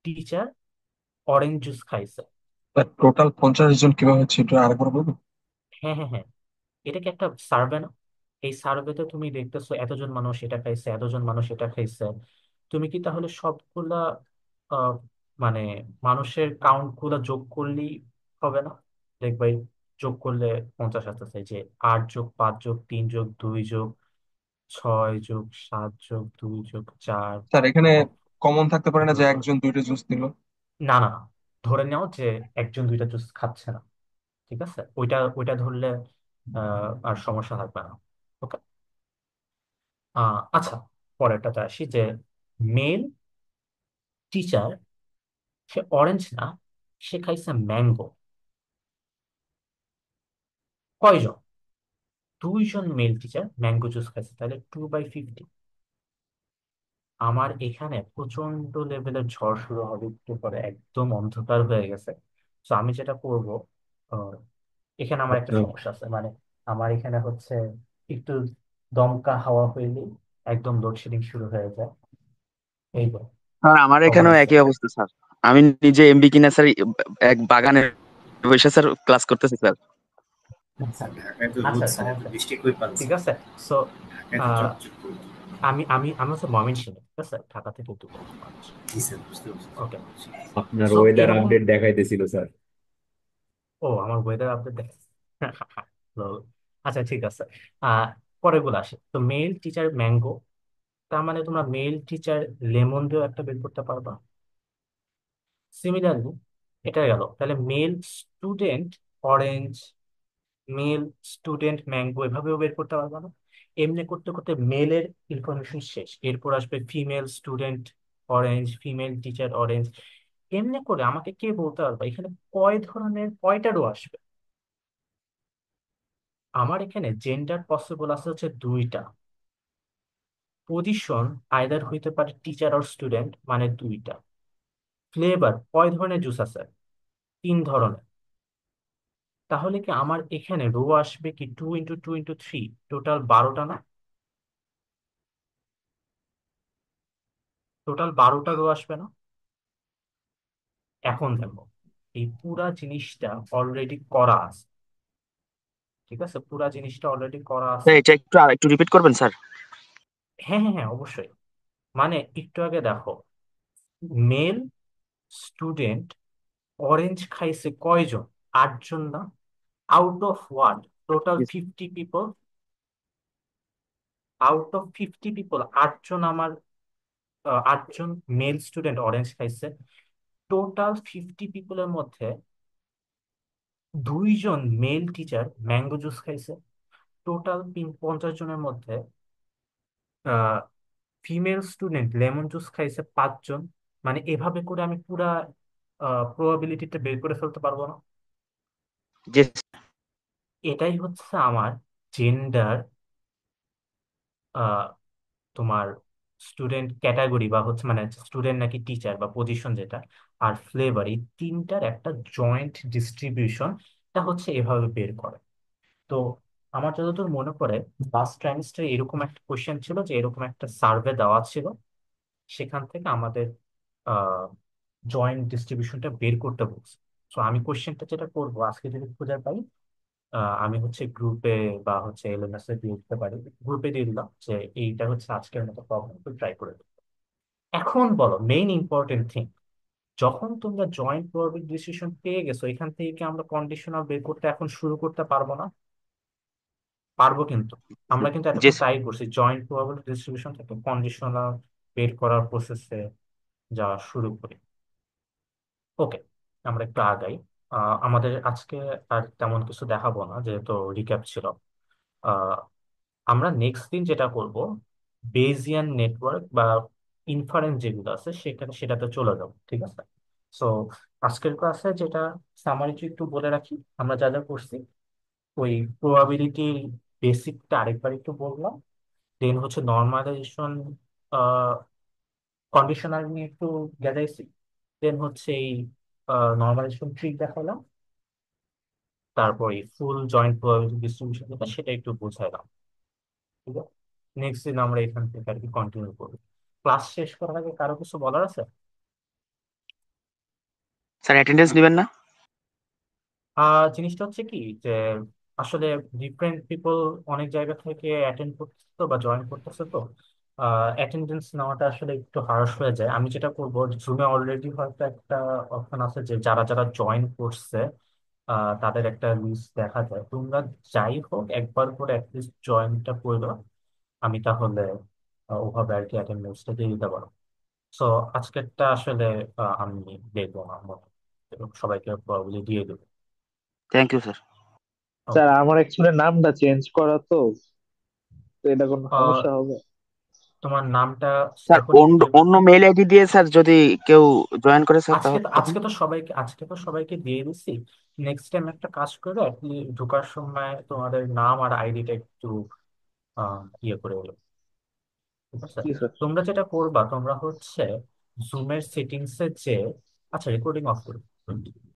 টিচার অরেঞ্জ জুস খাইছে। টোটাল 50 জন কিভাবে হচ্ছে এটা আরেকবার বলবো? হ্যাঁ হ্যাঁ হ্যাঁ, এটা কি একটা সার্ভে না? এই সার্ভেতে তুমি দেখতেছো এতজন মানুষ এটা খাইছে, এতজন মানুষ এটা খাইছে। তুমি কি তাহলে সবগুলা আহ, মানে মানুষের কাউন্ট গুলা যোগ করলেই হবে না? দেখবাই যোগ করলে 50 আসতেছে, যে 8+5+3+2+6+7+2+4 স্যার এখানে কমন থাকতে পারে না যে একজন দুইটা জুস নিল? না না না, ধরে নাও যে একজন দুইটা জুস খাচ্ছে না, ঠিক আছে, ওইটা ওইটা ধরলে আর সমস্যা থাকবে না। ওকে। আচ্ছা, পরেরটাতে আসি যে মেল টিচার, সে অরেঞ্জ না, সে খাইছে ম্যাঙ্গো। কয়জন? 2জন মেল টিচার ম্যাঙ্গো জুস খাইছে, তাহলে 2/50। আমার এখানে প্রচন্ড লেভেলের ঝড় শুরু হবে একটু পরে, একদম অন্ধকার হয়ে গেছে। তো আমি যেটা করব, আহ, এখানে আমার একটা আচ্ছা, সমস্যা আছে, মানে আমার এখানে হচ্ছে একটু দমকা হাওয়া হইলে একদম লোডশেডিং শুরু হয়ে যায়। এই তো, স্যার আমার খবর এখানেও আছে। একই অবস্থা স্যার। আমি নিজে এমবি কিনা স্যার, এক বাগানে বসে স্যার ক্লাস করতেছি স্যার। স্যার ঢাকায় তো আচ্ছা রোদ, স্যার এত সমস্যা নেই। বৃষ্টি কই পান ঠিক স্যার? আছে। সো ঢাকায় তো চকচক করে। আমি হচ্ছে ময়মনসিংহ, ঠিক আছে, ঢাকা থেকে দূরে মানুষ। জি স্যার, বুঝতে পারছি ওকে। স্যার। আপনার সো ওয়েদার এরকম, আপডেট দেখাইতেছিল স্যার। ও আমার ওয়েদার আপডেট দেখ। লol। আচ্ছা ঠিক আছে। আহ পরের গুলো আসে, তো মেল টিচার ম্যাঙ্গো, তার মানে তোমরা মেল টিচার লেমন দিয়েও একটা বের করতে পারবা। সিমিলারলি এটা গেল, তাহলে male student orange, male student mango, এভাবেও বের করতে পারবা না? এমনি করতে করতে মেলের ইনফরমেশন শেষ, এরপর আসবে female student orange, female teacher orange. এমনি করে আমাকে কে বলতে পারবে এখানে কয় ধরনের, কয়টা রো আসবে? আমার এখানে জেন্ডার পসিবল আছে হচ্ছে 2টা, পজিশন আইদার হইতে পারে টিচার আর স্টুডেন্ট, মানে 2টা। ফ্লেভার কয় ধরনের জুস আছে? 3 ধরনের। তাহলে কি আমার এখানে রো আসবে কি 2 × 2 × 3, টোটাল 12টা না? টোটাল 12টা রো আসবে না? এখন দেখো, এই পুরা জিনিসটা অলরেডি করা আছে, ঠিক আছে, পুরা জিনিসটা অলরেডি করা আছে। স্যার এটা একটু আর একটু রিপিট করবেন স্যার? হ্যাঁ হ্যাঁ হ্যাঁ, অবশ্যই। মানে একটু আগে দেখো, মেল স্টুডেন্ট অরেঞ্জ খাইছে কয়জন? 8জন না? Out of what, total Yes. 50 people, out of 50 people 8জন আমার, 8জন মেল স্টুডেন্ট অরেঞ্জ খাইছে। টোটাল 50 পিপলের মধ্যে 2জন মেল টিচার ম্যাঙ্গো জুস খাইছে। টোটাল 50 জনের মধ্যে ফিমেল স্টুডেন্ট লেমন জুস খাইছে 5জন। মানে এভাবে করে আমি পুরা প্রবাবিলিটিটা বের করে ফেলতে পারবো না? যে এটাই হচ্ছে আমার জেন্ডার, তোমার স্টুডেন্ট ক্যাটাগরি বা হচ্ছে মানে স্টুডেন্ট নাকি টিচার বা পজিশন যেটা, আর ফ্লেভার, এই তিনটার একটা জয়েন্ট ডিস্ট্রিবিউশন। এটা হচ্ছে এভাবে বের করে। তো আমার যতদূর মনে পড়ে লাস্ট ট্রাইমেস্টারে এরকম একটা কোয়েশ্চেন ছিল, যে এরকম একটা সার্ভে দেওয়া ছিল, সেখান থেকে আমাদের জয়েন্ট ডিস্ট্রিবিউশনটা বের করতে বলছে। তো আমি কোয়েশ্চেনটা যেটা করবো আজকে যদি খুঁজে পাই, আমি হচ্ছে গ্রুপে বা হচ্ছে এলএমএস এ দিয়ে দিতে পারি। গ্রুপে দিয়ে দিলাম যে এইটা হচ্ছে আজকের মতো প্রবলেম, তো ট্রাই করে দেখো। এখন বলো মেইন ইম্পর্টেন্ট থিং, যখন তোমরা জয়েন্ট প্রবাবিলিটি ডিসিশন পেয়ে গেছো, এখান থেকে কি আমরা কন্ডিশনাল বের করতে এখন শুরু করতে পারবো না? পারবো, কিন্তু আমরা কিন্তু যে এতক্ষণ ট্রাই করছি জয়েন্ট প্রবাবিলিটি ডিস্ট্রিবিউশন থেকে কন্ডিশনাল বের করার প্রসেসে যাওয়া শুরু করি। ওকে, আমরা একটু আগাই। আমাদের আজকে আর তেমন কিছু দেখাবো না, যেহেতু রিক্যাপ ছিল। আহ, আমরা নেক্সট দিন যেটা করব, বেজিয়ান নেটওয়ার্ক বা ইনফারেন্স যেগুলো আছে সেটাতে চলে যাবো, ঠিক আছে? সো আজকের ক্লাসে যেটা সামারি একটু বলে রাখি, আমরা যা যা করছি। ওই প্রবাবিলিটি বেসিকটা আরেকবার একটু বললাম। দেন হচ্ছে নর্মালাইজেশন, কন্ডিশনাল নিয়ে একটু গেজাইছি। দেন হচ্ছে এই নর্মালাইজেশন ট্রিক দেখালাম। তারপর এই ফুল জয়েন্ট প্রবাবিলিটি ডিস্ট্রিবিউশন যেটা, সেটা একটু বুঝাইলাম। ঠিক আছে, নেক্সট দিন আমরা এখান থেকে আর কি কন্টিনিউ করবো। ক্লাস শেষ করার আগে কারো কিছু বলার আছে? স্যার অ্যাটেন্ডেন্স নেবেন না? জিনিসটা হচ্ছে কি, যে আসলে ডিফারেন্ট পিপল অনেক জায়গা থেকে অ্যাটেন্ড করতেছে তো বা জয়েন করতেছে, তো অ্যাটেন্ডেন্স নেওয়াটা আসলে একটু হার্শ হয়ে যায়। আমি যেটা করবো, জুমে অলরেডি হয়তো একটা অপশন আছে যে যারা যারা জয়েন করছে তাদের একটা লিস্ট দেখা যায়। তোমরা যাই হোক একবার করে অ্যাটলিস্ট জয়েনটা করবে। আমি তাহলে ওভাবে আর কি অ্যাটেন্ডেন্সটা দিয়ে দিতে পারবো। সো আজকেরটা আসলে আমি দেখবো না মনে হয়। সবাইকে প্রবাবলি দিয়ে দেবো। Thank you sir. স্যার আমার অ্যাকচুয়ালি নামটা চেঞ্জ করা তো তো এটা কোনো আহ, সমস্যা হবে? তোমার নামটা স্যার এখন অন্য অন্য মেল আইডি দিয়ে স্যার যদি কেউ জয়েন করে স্যার আজকে তো তখন। আজকে তো সবাইকে দিয়ে দিচ্ছি। নেক্সট টাইম একটা কাজ করে আপনি ঢোকার সময় তোমাদের নাম আর আইডিটা একটু ইয়ে করে এলো, ঠিক আছে? জি স্যার। তোমরা যেটা করবা, তোমরা হচ্ছে জুমের সেটিংসে যে, আচ্ছা রেকর্ডিং অফ করো।